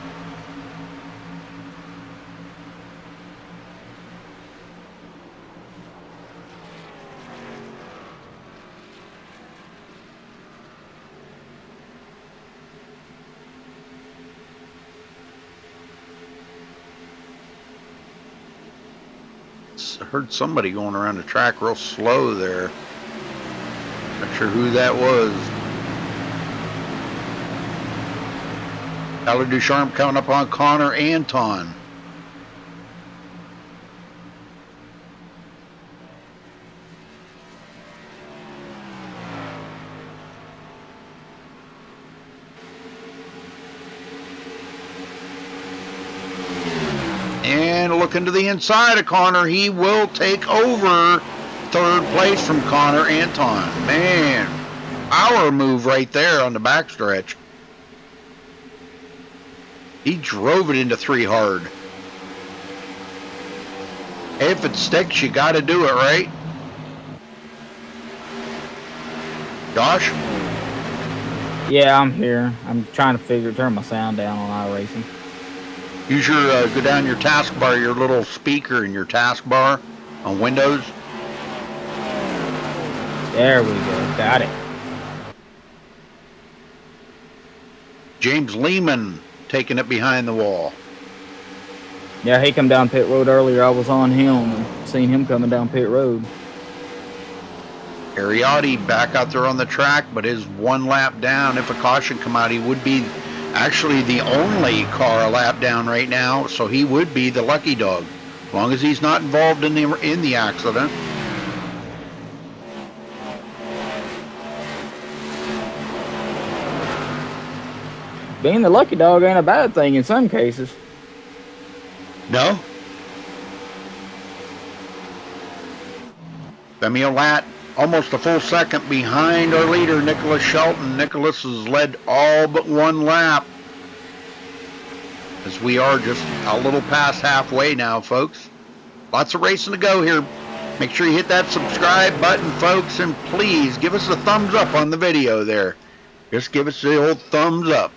I heard somebody going around the track real slow there. Not sure who that was. Tyler Ducharme coming up on Connor Anton. And looking to the inside of Connor, he will take over third place from Connor Anton. Man, power move right there on the backstretch. He drove it into 3 hard. If it sticks, you got to do it, right? Josh? Yeah, I'm here. I'm trying to turn my sound down on iRacing. Use your, go down your taskbar, your little speaker in your taskbar on Windows. There we go. Got it. James Lehman taking it behind the wall. Yeah, he come down pit road earlier. I was on him and seen him coming down pit road. Ariotti back out there on the track, but is 1 lap down. If a caution come out, he would be actually the only car a lap down right now, so he would be the lucky dog, as long as he's not involved in the accident. Being the lucky dog ain't a bad thing in some cases. No. Femi Lat almost a full second behind our leader, Nicholas Shelton. Nicholas has led all but 1 lap, as we are just a little past halfway now, folks. Lots of racing to go here. Make sure you hit that subscribe button, folks, and please give us a thumbs up on the video there. Just give us the old thumbs up.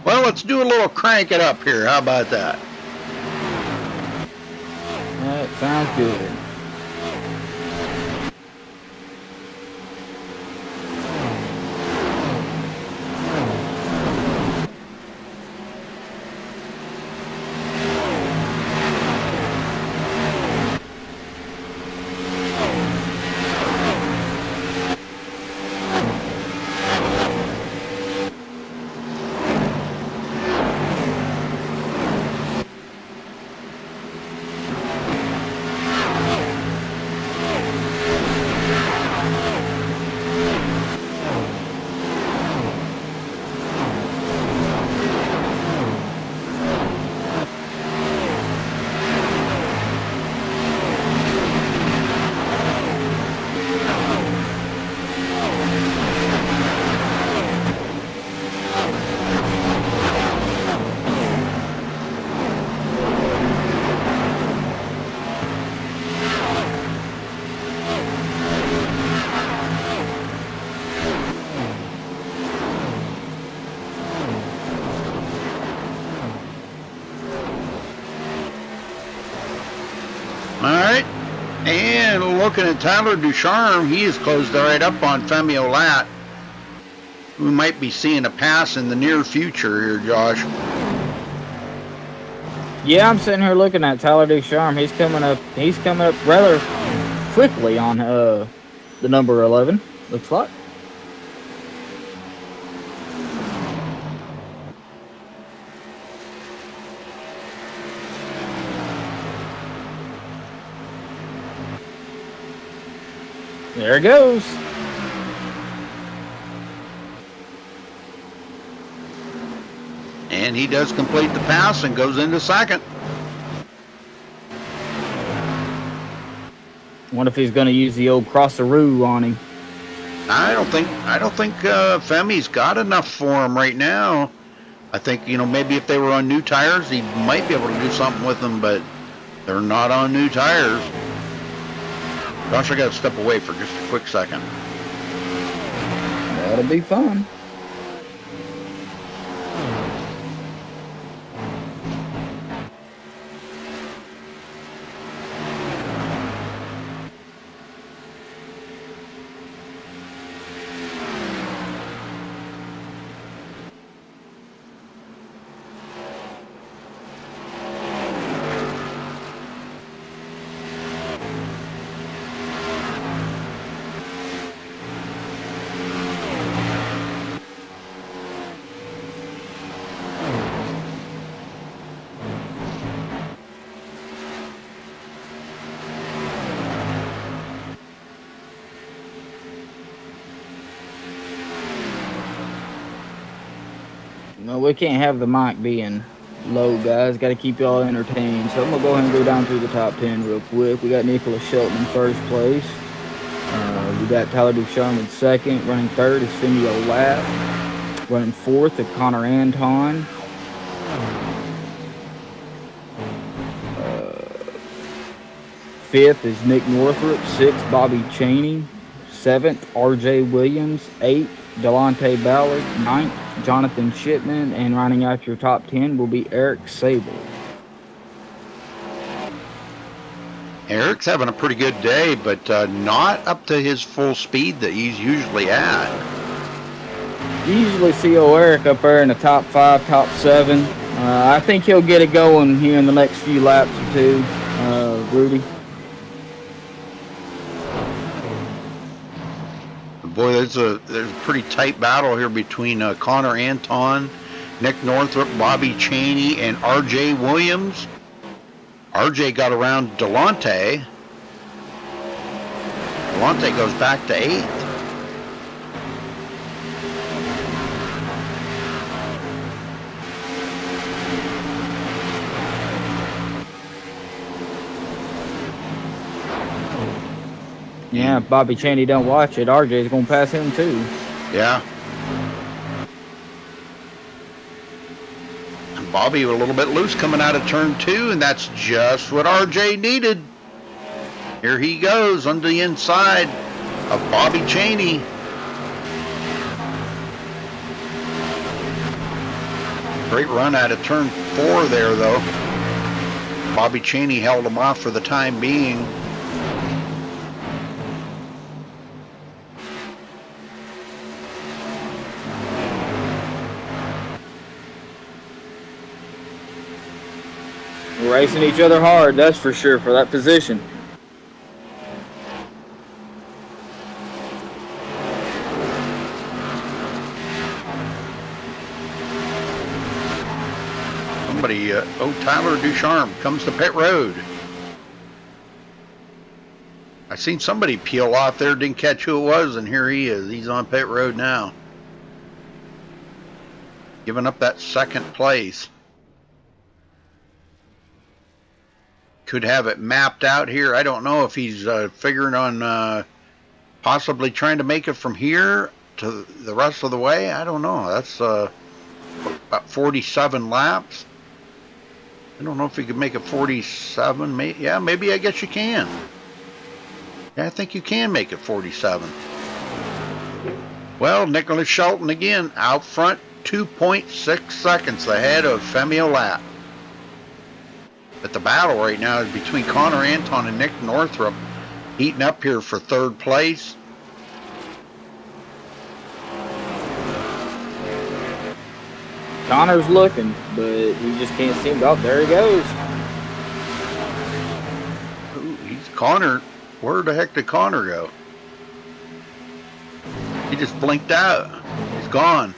Well, let's do a little crank it up here. How about that? That sounds good. Alright, and looking at Tyler Ducharme, he has closed right up on Femi Lat. We might be seeing a pass in the near future here, Josh. Yeah, I'm sitting here looking at Tyler Ducharme. He's coming up rather quickly on the number 11, looks like. There it goes. And he does complete the pass and goes into second. Wonder if he's going to use the old crosseroo on him. I don't think Femi's got enough for him right now. I think, you know, maybe if they were on new tires, he might be able to do something with them, but they're not on new tires. Gosh, I got to step away for just a quick second. That'll be fun. No, we can't have the mic being low, guys. Got to keep y'all entertained. So I'm going to go ahead and go down through the top 10 real quick. We got Nicholas Shelton in first place. We got Tyler Ducharme in second. Running third is Femio Lap. Running fourth is Connor Anton. Fifth is Nick Northrup. Sixth, Bobby Cheney. Seventh, RJ Williams. Eighth, Delonte Ballard. Ninth, Jonathan Shipman. And rounding out your top 10 will be Eric Sable. Eric's having a pretty good day, but not up to his full speed that he's usually at. You usually see old Eric up there in the top 5, top 7. I think he'll get it going here in the next few laps or two, Rudy. Boy, there's a pretty tight battle here between Connor Anton, Nick Northrup, Bobby Cheney, and RJ Williams. RJ got around Delonte. Delonte goes back to 8th. Yeah, if Bobby Cheney don't watch it, RJ's going to pass him too. Yeah. And Bobby a little bit loose coming out of turn 2, and that's just what RJ needed. Here he goes on the inside of Bobby Cheney. Great run out of turn 4 there, though. Bobby Cheney held him off for the time being. We're racing each other hard, that's for sure, for that position. Somebody, Tyler Ducharme comes to pit road. I seen somebody peel off there, didn't catch who it was, and here he is. He's on pit road now. Giving up that second place. Could have it mapped out here. I don't know if he's figuring on possibly trying to make it from here to the rest of the way. I don't know. That's about 47 laps. I don't know if he could make it 47. Yeah, maybe I guess you can. Yeah, I think you can make it 47. Well, Nicholas Shelton again out front, 2.6 seconds ahead of Femio Lap. But the battle right now is between Connor Anton and Nick Northrup, heating up here for third place. Connor's looking, but he just can't seem to. Oh, there he goes. Ooh, he's Connor. Where the heck did Connor go? He just blinked out. He's gone.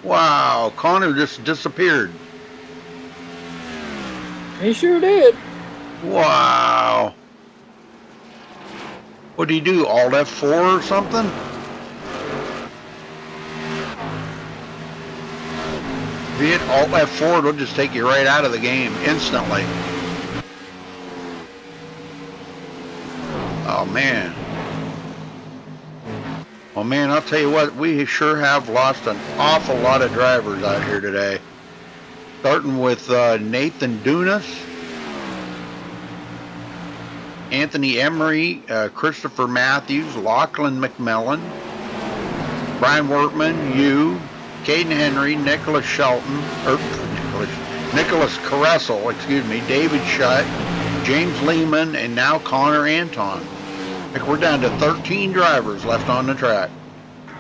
Wow, Connor just disappeared. He sure did. Wow. What do you do? Alt F4 or something? If you hit Alt F4, it'll just take you right out of the game instantly. Oh, man. Well, man, I'll tell you what, we sure have lost an awful lot of drivers out here today. Starting with Nathan Dunas, Anthony Emery, Christopher Matthews, Lachlan McMillan, Brian Wortman, Caden Henry, Nicholas Shelton, Nicholas Caressel, excuse me, David Shutt, James Lehman, and now Connor Anton. I think we're down to 13 drivers left on the track.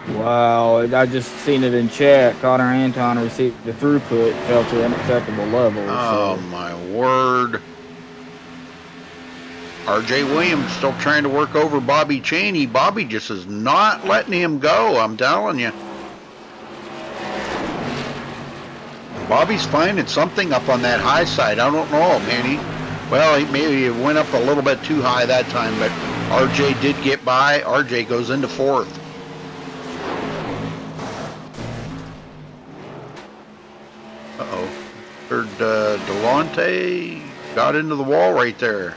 Wow, I just seen it in chat. Connor Anton received the throughput, fell to unacceptable levels. Oh, so. my word. R.J. Williams still trying to work over Bobby Cheney. Bobby just is not letting him go, I'm telling you. Bobby's finding something up on that high side. I don't know, man. Maybe he went up a little bit too high that time, but RJ did get by. RJ goes into fourth. Uh-oh. Heard Delonte got into the wall right there.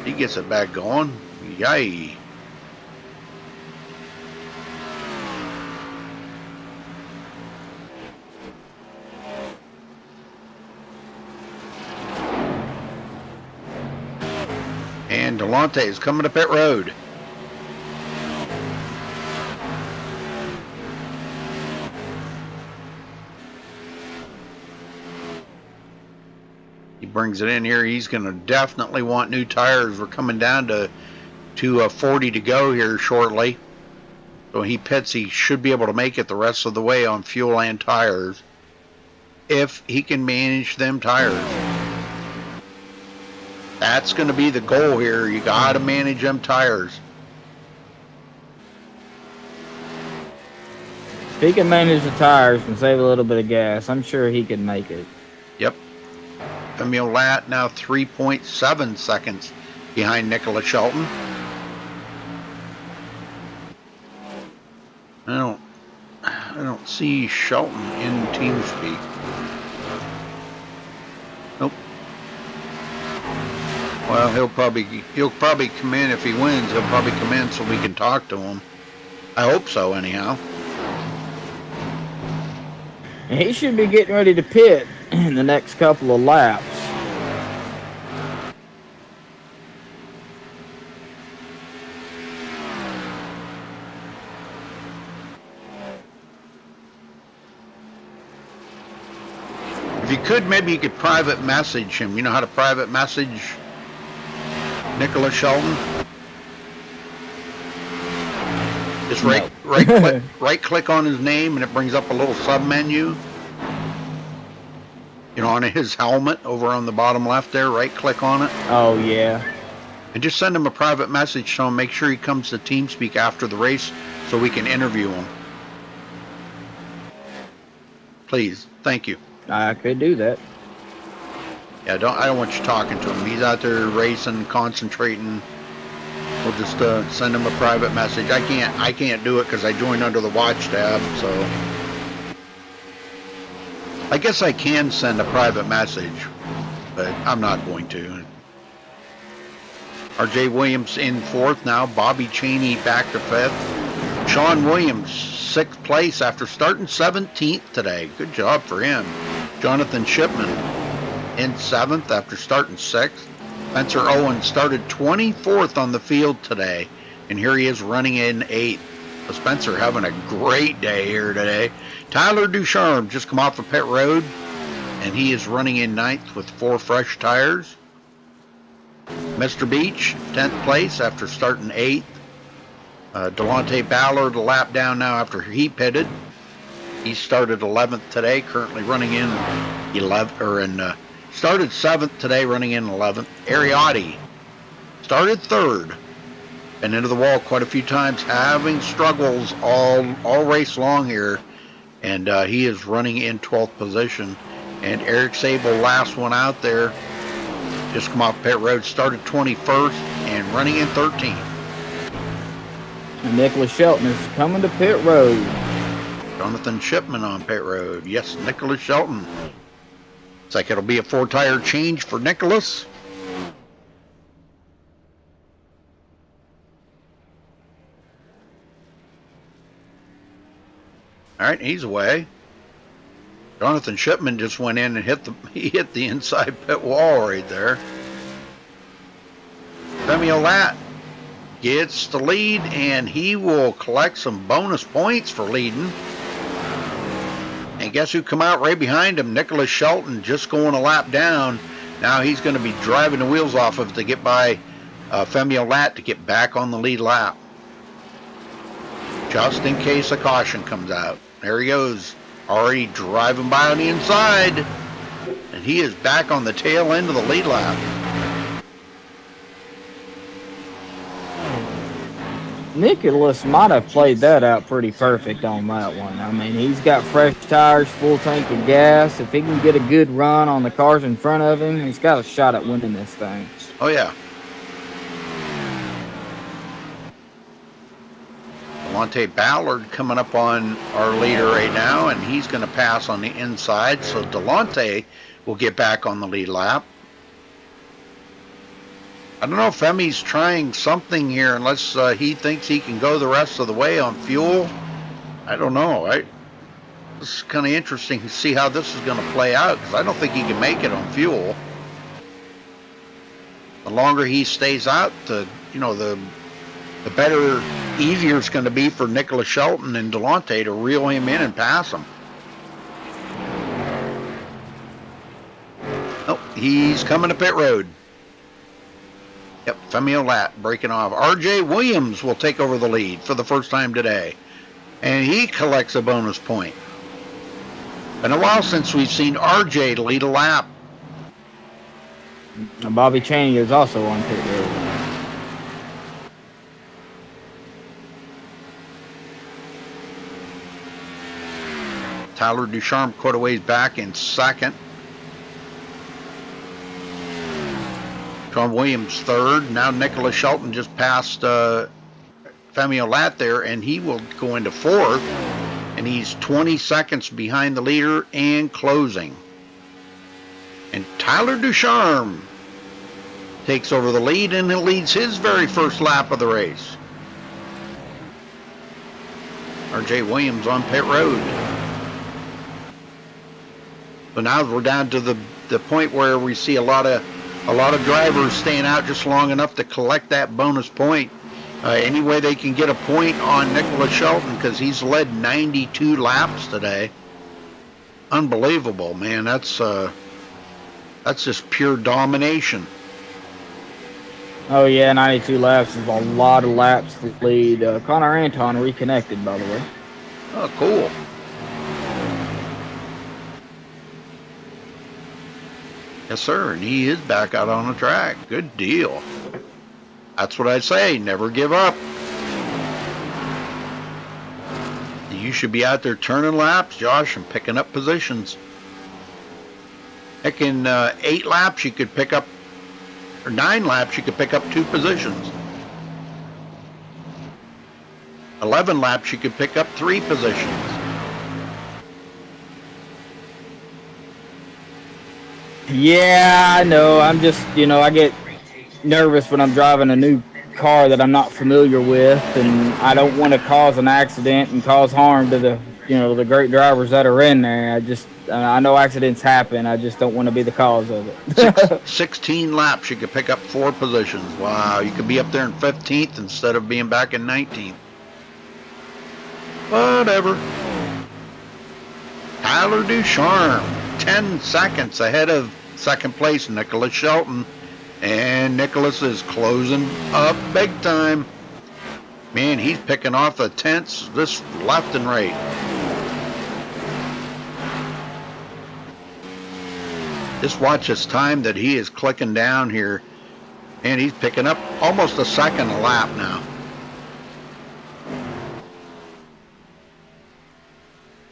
He gets it back going. Yay. And Delonte is coming to pit road. He brings it in here. He's going to definitely want new tires. We're coming down to 40 to go here shortly. So when he pits, he should be able to make it the rest of the way on fuel and tires, if he can manage them tires. That's going to be the goal here. You got to manage them tires. If he can manage the tires and save a little bit of gas, I'm sure he can make it. Yep. Emil Latt now 3.7 seconds behind Nicholas Shelton. I don't see Shelton in TeamSpeak. Nope. Well, he'll probably come in if he wins. He'll probably come in so we can talk to him. I hope so, anyhow. And he should be getting ready to pit in the next couple of laps. If you could, maybe you could private message him. You know how to private message Nicholas Shelton? Just right click on his name and it brings up a little sub menu. You know, on his helmet over on the bottom left there, right click on it. Oh, yeah. And just send him a private message so make sure he comes to TeamSpeak after the race so we can interview him. Please. Thank you. I could do that. Yeah, I don't want you talking to him. He's out there racing, concentrating. We'll just send him a private message. I can't do it because I joined under the watch tab, so I guess I can send a private message, but I'm not going to. R.J. Williams in fourth now. Bobby Cheney back to fifth. Sean Williams, sixth place after starting 17th today. Good job for him. Jonathan Shipman in seventh after starting sixth. Spencer Owen started 24th on the field today, and here he is running in eighth. So Spencer having a great day here today. Tyler Ducharme just come off of pit road, and he is running in ninth with 4 fresh tires. Mr. Beach, 10th place after starting 8th. Delonte Ballard a lap down now after he pitted. He started 11th today, currently running in 11th, started 7th today, running in 11th. Ariotti started 3rd, and into the wall quite a few times, having struggles all race long here, and he is running in 12th position. And Eric Sable, last one out there, just come off pit road, started 21st and running in 13th. And Nicholas Shelton is coming to pit road. Jonathan Shipman on pit road. Yes, Nicholas Shelton. Looks like it'll be a 4-tire change for Nicholas. All right, he's away. Jonathan Shipman just went in and hit the inside pit wall right there. Femi Olat gets the lead, and he will collect some bonus points for leading. And guess who come out right behind him? Nicholas Shelton, just going a lap down. Now he's going to be driving the wheels off of to get by Femi Olat to get back on the lead lap. Just in case a caution comes out. There he goes, already driving by on the inside. And he is back on the tail end of the lead lap. Nicholas might have played that out pretty perfect on that one. I mean, he's got fresh tires, full tank of gas. If he can get a good run on the cars in front of him, he's got a shot at winning this thing. Oh, yeah. Delonte Ballard coming up on our leader right now, and he's going to pass on the inside, so Delonte will get back on the lead lap. I don't know if Femi's trying something here unless he thinks he can go the rest of the way on fuel. I don't know. This is kind of interesting to see how this is going to play out, because I don't think he can make it on fuel. The longer he stays out, the better, easier it's going to be for Nicholas Shelton and Delonte to reel him in and pass him. Oh, he's coming to pit road. Yep, Femi Olat breaking off. R.J. Williams will take over the lead for the first time today. And he collects a bonus point. Been a while since we've seen R.J. lead a lap. And Bobby Cheney is also on pit road. Tyler Ducharme quite a ways back in second. John Williams third. Now Nicholas Shelton just passed Femi Olat there, and he will go into fourth. And he's 20 seconds behind the leader and closing. And Tyler Ducharme takes over the lead, and he leads his very first lap of the race. R.J. Williams on pit road. So now we're down to the point where we see a lot of drivers staying out just long enough to collect that bonus point. Any way they can get a point on Nicholas Shelton, because he's led 92 laps today. Unbelievable, man. That's just pure domination. Oh yeah, 92 laps is a lot of laps to lead. Connor Anton reconnected, by the way. Oh, cool. Yes, sir, and he is back out on the track. Good deal. That's what I'd say. Never give up. You should be out there turning laps, Josh, and picking up positions. Heck, in 8 laps, you could pick up, or 9 laps, you could pick up 2 positions. 11 laps, you could pick up 3 positions. Yeah, I know. I'm just, I get nervous when I'm driving a new car that I'm not familiar with, and I don't want to cause an accident and cause harm to the great drivers that are in there. I know accidents happen. I just don't want to be the cause of it. 16 laps, you could pick up 4 positions. Wow, you could be up there in 15th instead of being back in 19th. Whatever. Tyler Ducharme, 10 seconds ahead of second place Nicholas Shelton. And Nicholas is closing up big time. Man, he's picking off the tenths this left and right. Just watch this time that he is clicking down here. And he's picking up almost a second a lap now.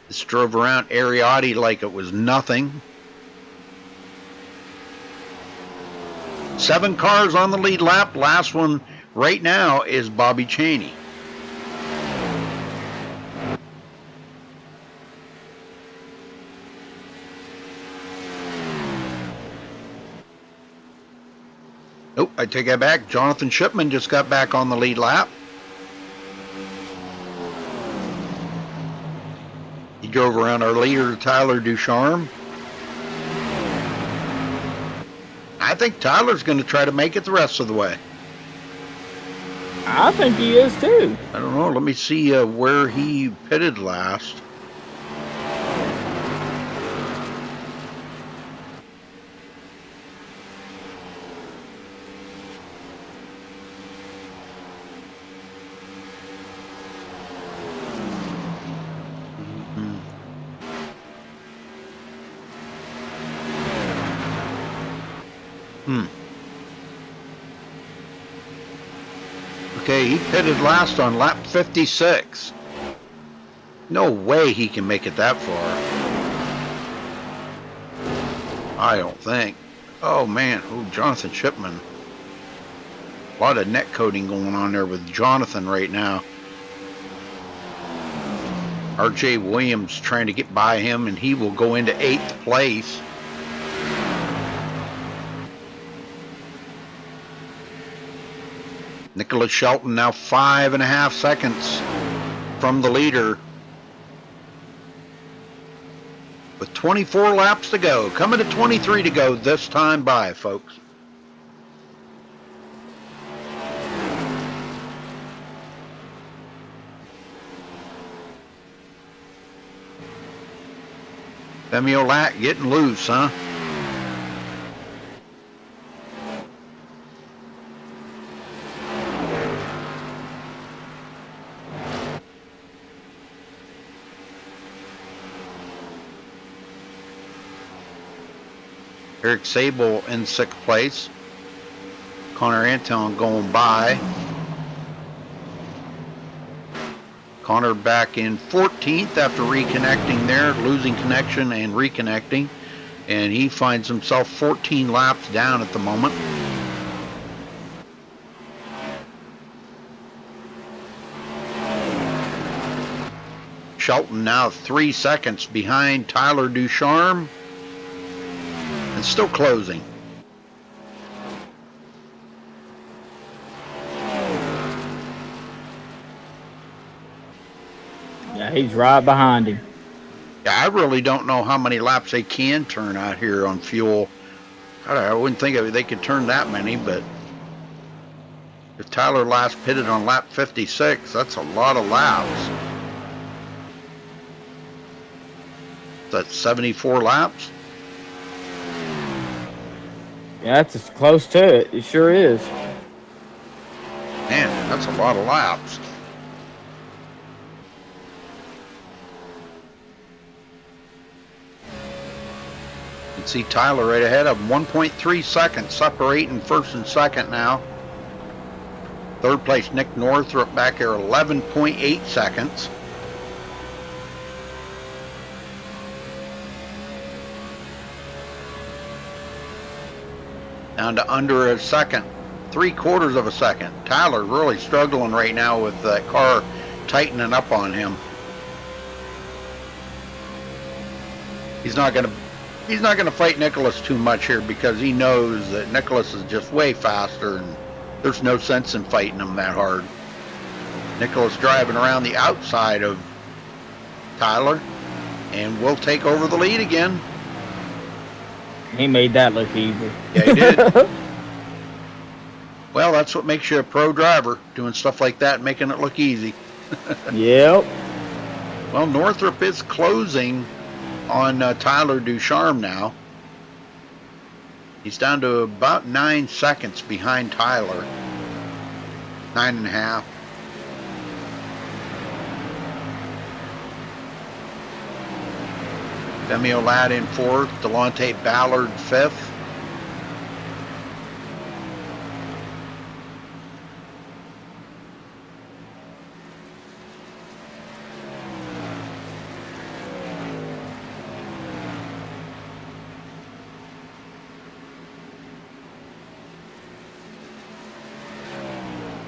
Just drove around Ariotti like it was nothing. 7 cars on the lead lap. Last one right now is Bobby Cheney. Oh, I take that back. Jonathan Shipman just got back on the lead lap. He drove around our leader, Tyler Ducharme. I think Tyler's going to try to make it the rest of the way. I think he is too. I don't know. Let me see where he pitted last. Okay, he pitted last on lap 56. No way he can make it that far. I don't think. Oh man, oh, Jonathan Shipman. A lot of net coating going on there with Jonathan right now. R.J. Williams trying to get by him, and he will go into 8th place. Nicholas Shelton now 5.5 seconds from the leader. With 24 laps to go. Coming to 23 to go this time by, folks. Femi Olat getting loose, huh? Eric Sable in 6th place. Connor Anton going by. Connor back in 14th after reconnecting there, losing connection and reconnecting. And he finds himself 14 laps down at the moment. Shelton now 3 seconds behind Tyler Ducharme. And still closing. Yeah, he's right behind him. Yeah, I really don't know how many laps they can turn out here on fuel. I wouldn't think they could turn that many, but if Tyler last pitted on lap 56, that's a lot of laps. That's 74 laps. Yeah, that's as close to it. It sure is. Man, that's a lot of laps. You can see Tyler right ahead of him. 1.3 seconds separating first and second now. Third place, Nick Northrup back here, 11.8 seconds. Down to under a second, 3/4 of a second. Tyler really struggling right now with that car tightening up on him. He's not gonna fight Nicholas too much here because he knows that Nicholas is just way faster and there's no sense in fighting him that hard. Nicholas driving around the outside of Tyler and will take over the lead again. He made that look easy. Yeah, he did. Well, that's what makes you a pro driver, doing stuff like that and making it look easy. Yep. Well, Northrup is closing on Tyler Ducharme now. He's down to about 9 seconds behind Tyler. 9.5. Femi Olat in 4th, Delonte Ballard 5th.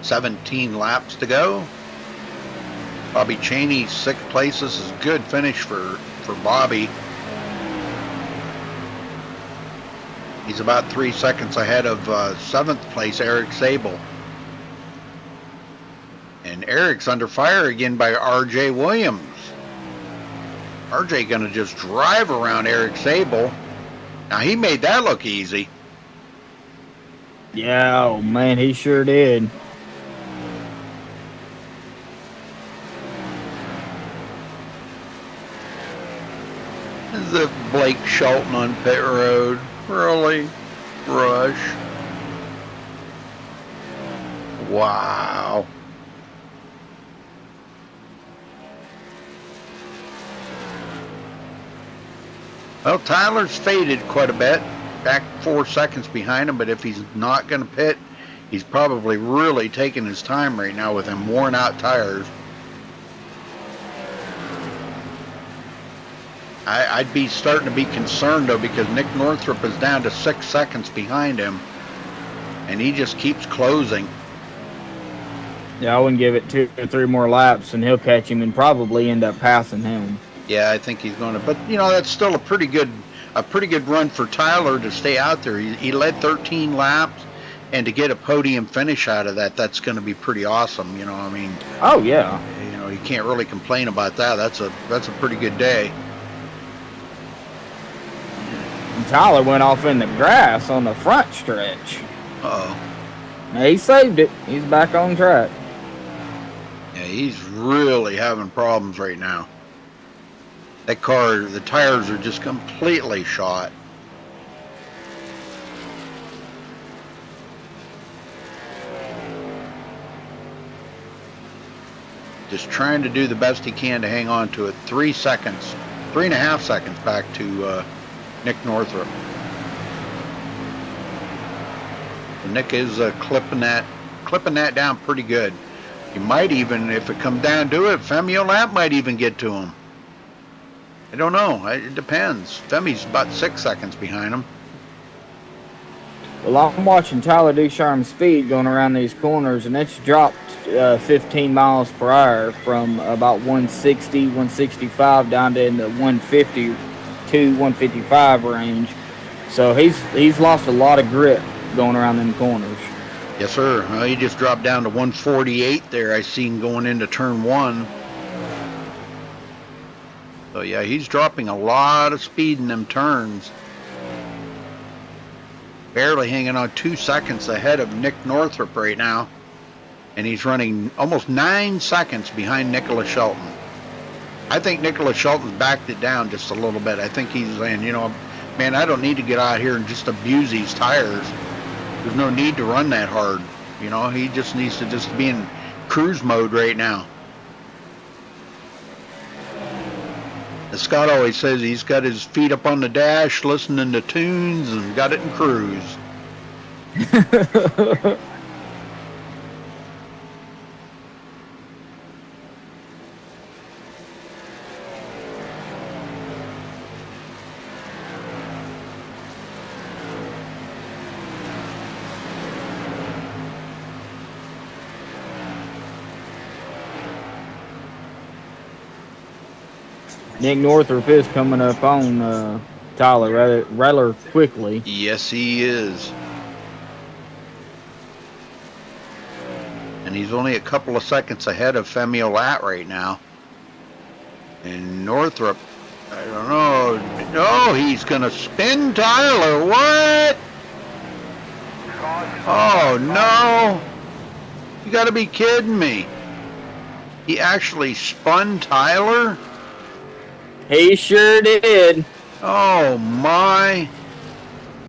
17 laps to go. Bobby Cheney, 6th place. This is a good finish for Bobby. He's about 3 seconds ahead of 7th place Eric Sable. And Eric's under fire again by R.J. Williams. R.J. gonna just drive around Eric Sable. Now he made that look easy. Yeah, oh man, he sure did. This is Blake Shelton on pit road. Really? Rush. Wow. Well, Tyler's faded quite a bit. Back 4 seconds behind him, but if he's not going to pit, he's probably really taking his time right now with them worn out tires. I'd be starting to be concerned though, because Nick Northrup is down to 6 seconds behind him, and he just keeps closing. Yeah, I wouldn't give it 2 or 3 more laps, and he'll catch him and probably end up passing him. Yeah, I think he's going to. But you know, that's still a pretty good run for Tyler to stay out there. He led 13 laps, and to get a podium finish out of that, that's going to be pretty awesome. You know, I mean. Oh yeah. You know, you can't really complain about that. That's a pretty good day. And Tyler went off in the grass on the front stretch. Uh-oh. He saved it. He's back on track. Yeah, he's really having problems right now. That car, the tires are just completely shot. Just trying to do the best he can to hang on to it. 3 seconds, 3.5 seconds back to Nick Northrup. Nick is clipping that down pretty good. He might even, if it comes down to it, Femi Olat might even get to him. I don't know. It depends. Femi's about 6 seconds behind him. Well, I'm watching Tyler Ducharme's speed going around these corners, and it's dropped 15 miles per hour from about 160, 165 down to in the 150 to 155 range. So he's lost a lot of grip going around them corners. Yes, sir. He just dropped down to 148 there. I seen going into turn 1. So yeah, he's dropping a lot of speed in them turns. Barely hanging on 2 seconds ahead of Nick Northrup right now. And he's running almost 9 seconds behind Nicholas Shelton. I think Nicholas Shelton's backed it down just a little bit. I think he's saying, you know, man, I don't need to get out here and just abuse these tires. There's no need to run that hard. You know, he just needs to just be in cruise mode right now. As Scott always says, he's got his feet up on the dash, listening to tunes, and got it in cruise. Nick Northrup is coming up on Tyler rather quickly. Yes, he is. And he's only a couple of seconds ahead of Femi Olat right now. And Northrup, I don't know. Oh, he's going to spin Tyler. What? Oh, no. You got to be kidding me. He actually spun Tyler? He sure did. Oh my.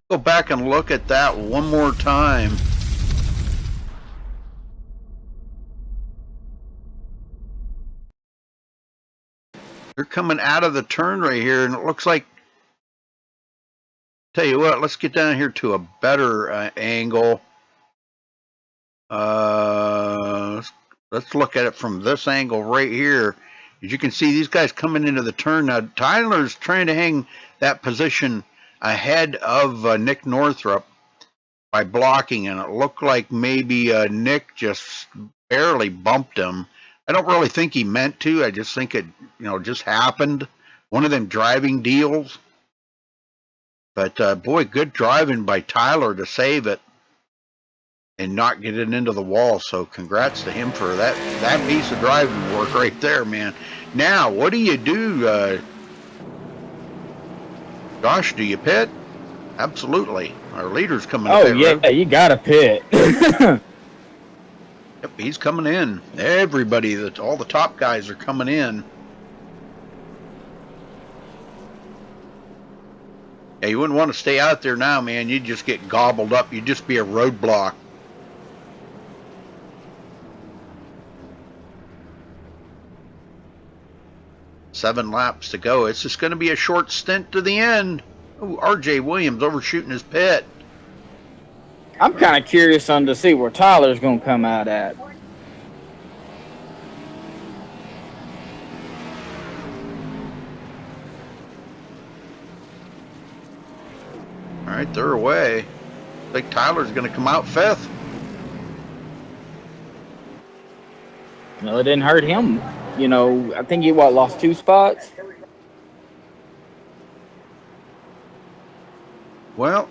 Go back and look at that one more time. They're coming out of the turn right here, and it looks like, tell you what, let's get down here to a better angle. Let's look at it from this angle right here. As you can see, these guys coming into the turn. Now, Tyler's trying to hang that position ahead of Nick Northrup. by blocking, and it looked like maybe Nick just barely bumped him. I don't really think he meant to. I just think it, just happened. One of them driving deals. But boy, good driving by Tyler to save it and not get it into the wall. So congrats to him for that piece of driving work right there, man. Now, what do you do, Josh? Do you pit? Absolutely. Our leader's coming. Oh yeah, you gotta pit. Yep, he's coming in. Everybody, all the top guys are coming in. Yeah, you wouldn't want to stay out there now, man. You'd just get gobbled up. You'd just be a roadblock. Seven laps to go. It's just going to be a short stint to the end. Oh, R.J. Williams overshooting his pit. I'm kind of curious on to see where Tyler's going to come out at. All right, they're away. I think Tyler's going to come out fifth. Well, it didn't hurt him. I think he, lost 2 spots? Well,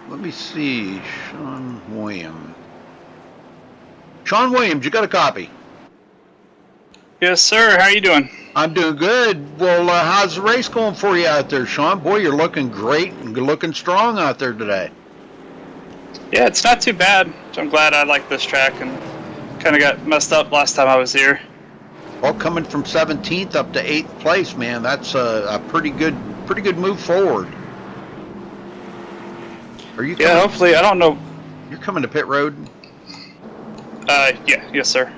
let me see. Sean Williams. Sean Williams, you got a copy? Yes, sir. How you doing? I'm doing good. Well, how's the race going for you out there, Sean? Boy, you're looking great and looking strong out there today. Yeah, it's not too bad. I'm glad I like this track and kind of got messed up last time I was here. Well, coming from 17th up to 8th place, man, that's a pretty good move forward. Are you? Yeah, hopefully. I don't know. You're coming to pit road? Yeah, yes, sir.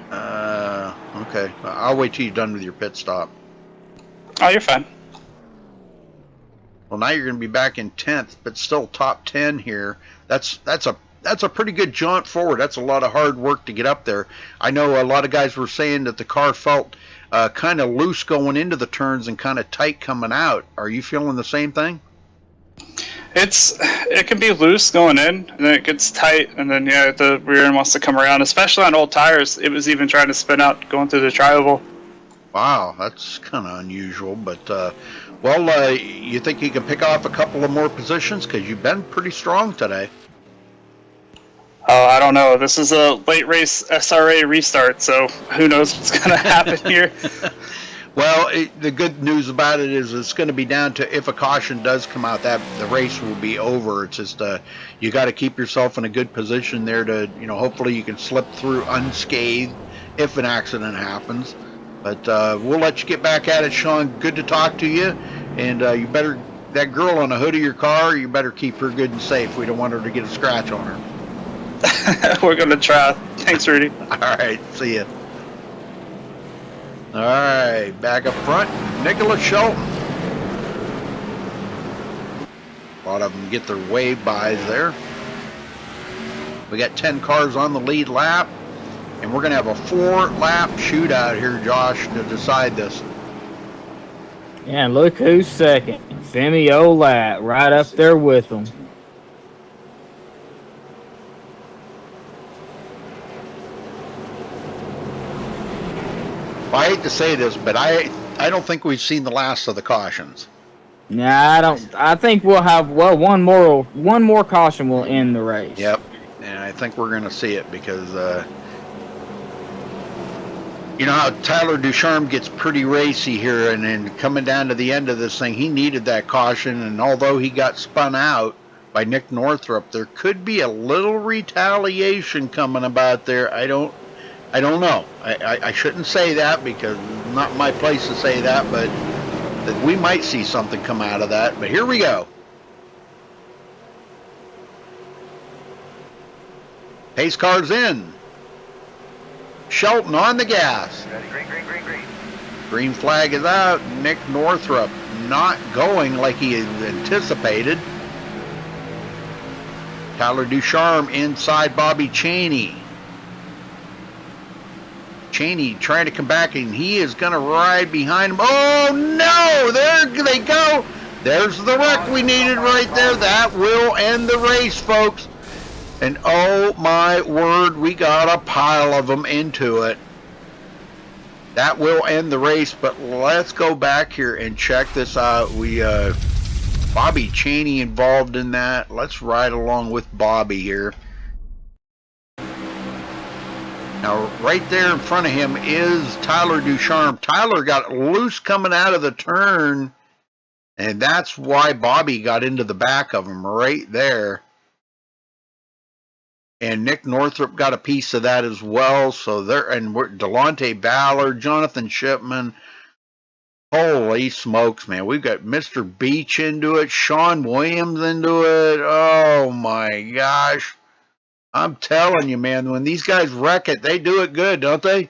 Okay. I'll wait till you're done with your pit stop. Oh, you're fine. Well, now you're going to be back in 10th, but still top 10 here. That's a pretty good jaunt forward. That's a lot of hard work to get up there. I know a lot of guys were saying that the car felt kind of loose going into the turns and kind of tight coming out. Are you feeling the same thing? It can be loose going in, and then it gets tight, and then the rear end wants to come around. Especially on old tires, it was even trying to spin out going through the tri-oval. Wow, that's kind of unusual. But you think you can pick off a couple of more positions because you've been pretty strong today? Oh, I don't know. This is a late race SRA restart, so who knows what's going to happen here. Well, the good news about it is it's going to be down to if a caution does come out, that the race will be over. It's just you got to keep yourself in a good position there to, hopefully you can slip through unscathed if an accident happens. But we'll let you get back at it, Sean. Good to talk to you. And you better, that girl on the hood of your car, you better keep her good and safe. We don't want her to get a scratch on her. We're going to try. Thanks, Rudy. All right. See ya. All right, back up front, Nicholas Shelton. A lot of them get their wave bys there. We got 10 cars on the lead lap, and we're going to have a 4-lap shootout here, Josh, to decide this. Yeah, look who's second. Femi Olat, right up there with them. I hate to say this, but I don't think we've seen the last of the cautions. Nah, I don't. I think we'll have one more caution will end the race. Yep, and I think we're going to see it because you know how Tyler Ducharme gets pretty racy here, and then coming down to the end of this thing, he needed that caution, and although he got spun out by Nick Northrup, there could be a little retaliation coming about there. I don't know. I shouldn't say that because it's not my place to say that, but we might see something come out of that. But here we go. Pace car's in. Shelton on the gas. Ready, green. Green flag is out. Nick Northrup not going like he had anticipated. Tyler Ducharme inside Bobby Cheney. Cheney trying to come back, and he is going to ride behind him. Oh, no! There they go. There's the wreck we needed right there. That will end the race, folks. And oh my word, we got a pile of them into it. That will end the race, but let's go back here and check this out. We Bobby Cheney involved in that. Let's ride along with Bobby here. Now, right there in front of him is Tyler Ducharme. Tyler got loose coming out of the turn, and that's why Bobby got into the back of him right there. And Nick Northrup got a piece of that as well. So there, and we're Delonte Ballard, Jonathan Shipman. Holy smokes, man. We've got Mr. Beach into it, Sean Williams into it. Oh my gosh. I'm telling you, man, when these guys wreck it, they do it good, don't they?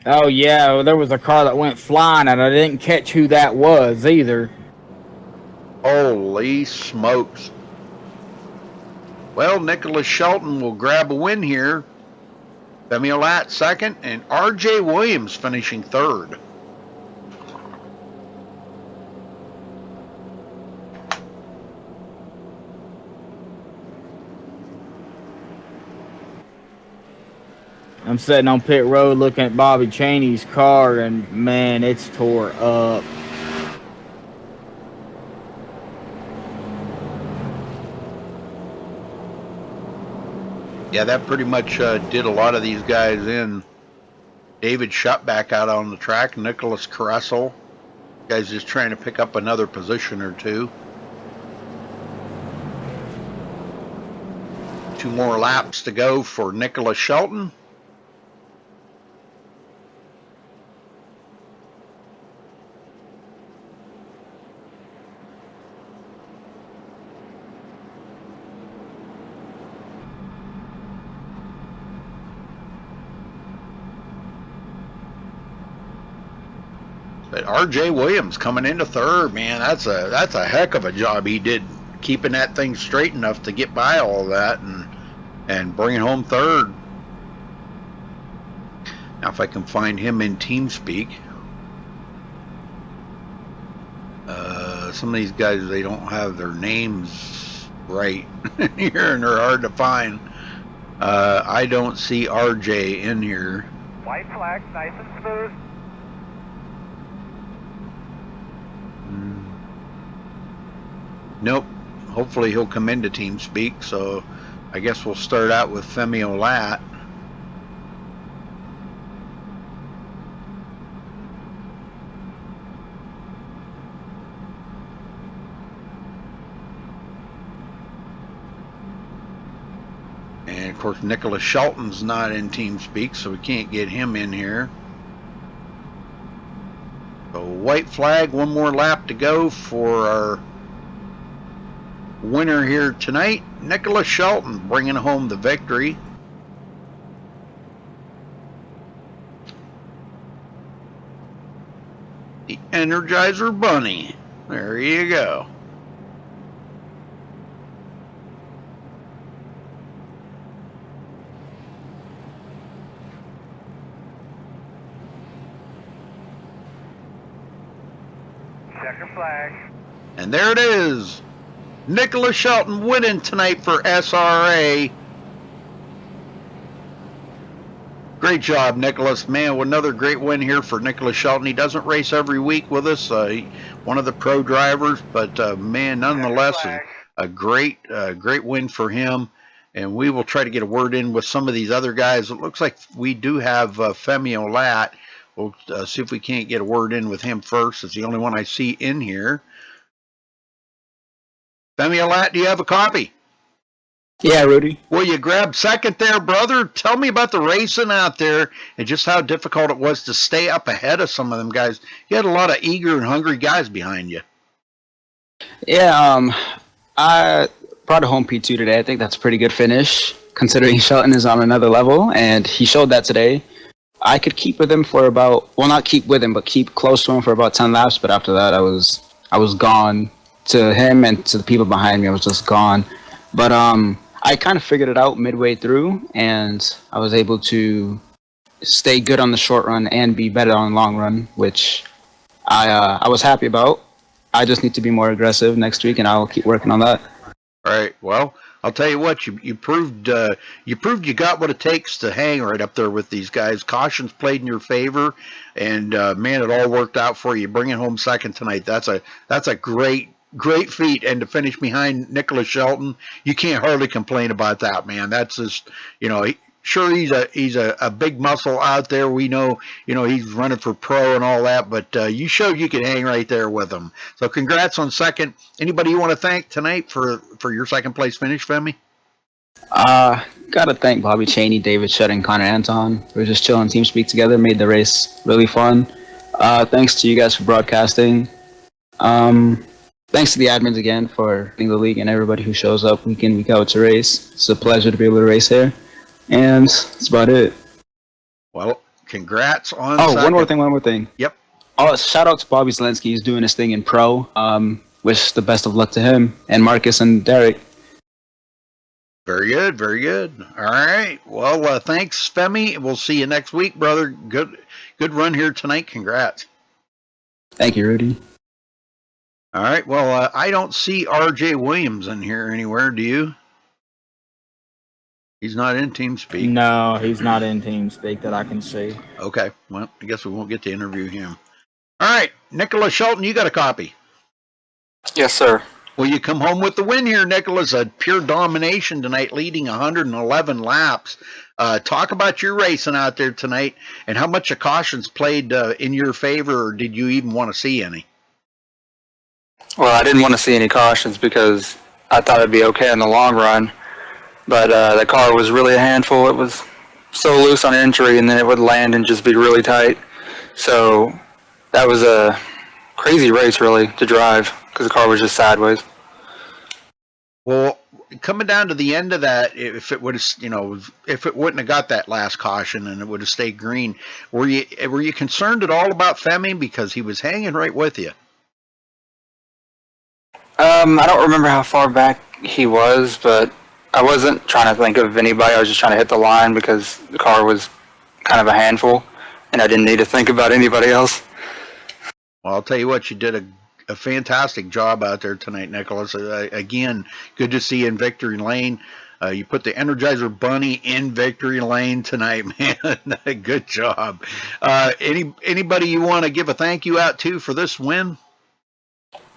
Oh, yeah. Well, there was a car that went flying, and I didn't catch who that was either. Holy smokes. Well, Nicholas Shelton will grab a win here. Femi Olat second, and R.J. Williams finishing third. I'm sitting on pit road looking at Bobby Cheney's car, and man, it's tore up. Yeah, that pretty much did a lot of these guys in. David Shutt back out on the track. Nicholas Caressel. Guys just trying to pick up another position or two. 2 more laps to go for Nicholas Shelton. But R.J. Williams coming into third, man, that's a heck of a job he did keeping that thing straight enough to get by all that and bringing home third. Now, if I can find him in TeamSpeak. Some of these guys, they don't have their names right here, and they're hard to find. I don't see RJ in here. White flag, nice and smooth. Nope. Hopefully he'll come into TeamSpeak, so I guess we'll start out with Femi Olat. And of course Nicholas Shelton's not in TeamSpeak, so we can't get him in here. So white flag, 1 more lap to go for our winner here tonight. Nicholas Shelton bringing home the victory. The Energizer Bunny. There you go. Checker flag. And there it is. Nicholas Shelton winning tonight for SRA. Great job, Nicholas. Man, another great win here for Nicholas Shelton. He doesn't race every week with us. One of the pro drivers, but man, nonetheless, a great win for him. And we will try to get a word in with some of these other guys. It looks like we do have Femi Olat. We'll see if we can't get a word in with him first. It's the only one I see in here. Femi Olat, do you have a copy? Yeah, Rudy. Well, you grabbed second there, brother. Tell me about the racing out there and just how difficult it was to stay up ahead of some of them guys. You had a lot of eager and hungry guys behind you. Yeah, I brought a home P2 today. I think that's a pretty good finish, considering Shelton is on another level, and he showed that today. I could keep with him for about, well, not keep with him, but keep close to him for about 10 laps, but after that, I was gone. To him and to the people behind me, I was just gone. But I kind of figured it out midway through, and I was able to stay good on the short run and be better on the long run, which I was happy about. I just need to be more aggressive next week, and I'll keep working on that. All right. Well, I'll tell you what, you proved you got what it takes to hang right up there with these guys. Cautions played in your favor, and man, it all worked out for you. Bringing home second tonight. That's a great feat, and to finish behind Nicholas Shelton, you can't hardly complain about that, man. That's just, sure, he's a big muscle out there. We know, he's running for pro and all that, but you showed you could hang right there with him. So congrats on second. Anybody you want to thank tonight for your second place finish, Femi? Gotta thank Bobby Cheney, David Shutt, and Connor Anton. We were just chilling TeamSpeak together, made the race really fun. Thanks to you guys for broadcasting. Thanks to the admins again for being the league and everybody who shows up week in, week out to race. It's a pleasure to be able to race here. And that's about it. Well, congrats on second. One more thing. Yep. Oh, shout out to Bobby Zelensky. He's doing his thing in pro. Wish the best of luck to him and Marcus and Derek. Very good, very good. All right. Well, thanks, Femi. We'll see you next week, brother. Good run here tonight. Congrats. Thank you, Rudy. All right. Well, I don't see R.J. Williams in here anywhere. Do you? He's not in TeamSpeak. No, he's not in TeamSpeak that I can see. Okay. Well, I guess we won't get to interview him. All right. Nicholas Shelton, you got a copy. Yes, sir. Well, you come home with the win here, Nicholas. A pure domination tonight, leading 111 laps. Talk about your racing out there tonight and how much of cautions played in your favor, or did you even want to see any? Well, I didn't want to see any cautions because I thought it'd be okay in the long run. But the car was really a handful. It was so loose on entry, and then it would land and just be really tight. So that was a crazy race, really, to drive because the car was just sideways. Well, coming down to the end of that, if it would have, if it wouldn't have got that last caution and it would have stayed green, were you concerned at all about Femi because he was hanging right with you? I don't remember how far back he was, but I wasn't trying to think of anybody. I was just trying to hit the line because the car was kind of a handful, and I didn't need to think about anybody else. Well, I'll tell you what, you did a fantastic job out there tonight, Nicholas. Again, good to see you in victory lane. You put the Energizer Bunny in victory lane tonight, man. Good job. Anybody you want to give a thank you out to for this win?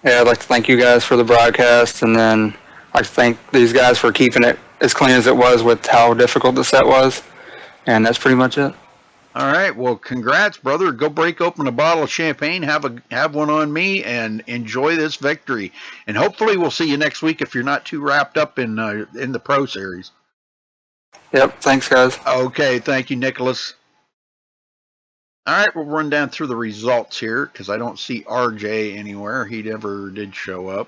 Yeah, I'd like to thank you guys for the broadcast, and then I'd like to thank these guys for keeping it as clean as it was with how difficult the set was. And that's pretty much it. All right. Well, congrats, brother. Go break open a bottle of champagne, have one on me, and enjoy this victory. And hopefully we'll see you next week if you're not too wrapped up in the Pro Series. Yep. Thanks, guys. Okay. Thank you, Nicholas. All right, we'll run down through the results here because I don't see RJ anywhere. He never did show up.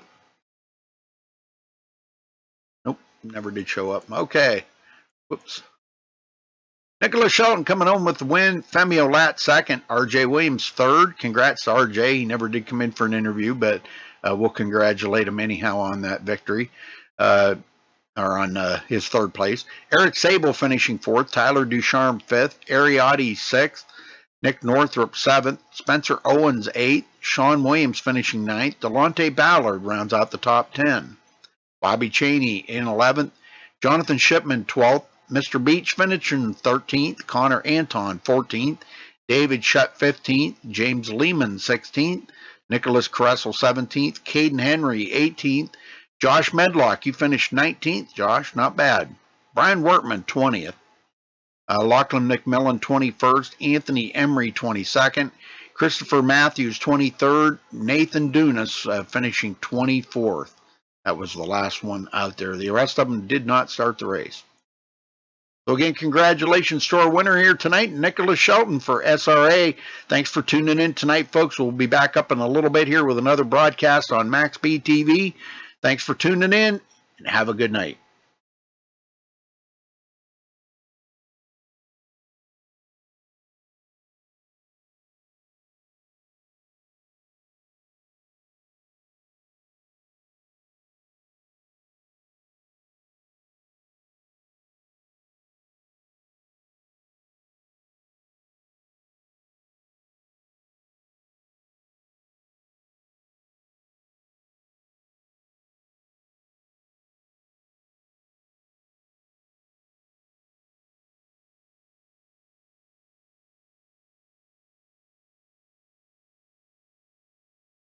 Nope, never did show up. Okay. Whoops. Nicholas Shelton coming home with the win. Femi Olat second. RJ Williams third. Congrats to RJ. He never did come in for an interview, but we'll congratulate him anyhow on that victory. Or on his third place. Eric Sable finishing fourth. Tyler Ducharme fifth. Ariotti sixth. Nick Northrup 7th, Spencer Owens 8th, Sean Williams finishing 9th, Delonte Ballard rounds out the top 10. Bobby Cheney in 11th, Jonathan Shipman 12th, Mr. Beach finishing 13th, Connor Anton 14th, David Shutt 15th, James Lehman 16th, Nicholas Cressel 17th, Caden Henry 18th, Josh Medlock, you finished 19th, Josh, not bad. Brian Wortman 20th. Lachlan McMillan 21st, Anthony Emery 22nd, Christopher Matthews 23rd, Nathan Dunas finishing 24th. That was the last one out there. The rest of them did not start the race. So again, congratulations to our winner here tonight, Nicholas Shelton for SRA. Thanks for tuning in tonight, folks. We'll be back up in a little bit here with another broadcast on MaxSpeedTV. Thanks for tuning in, and have a good night.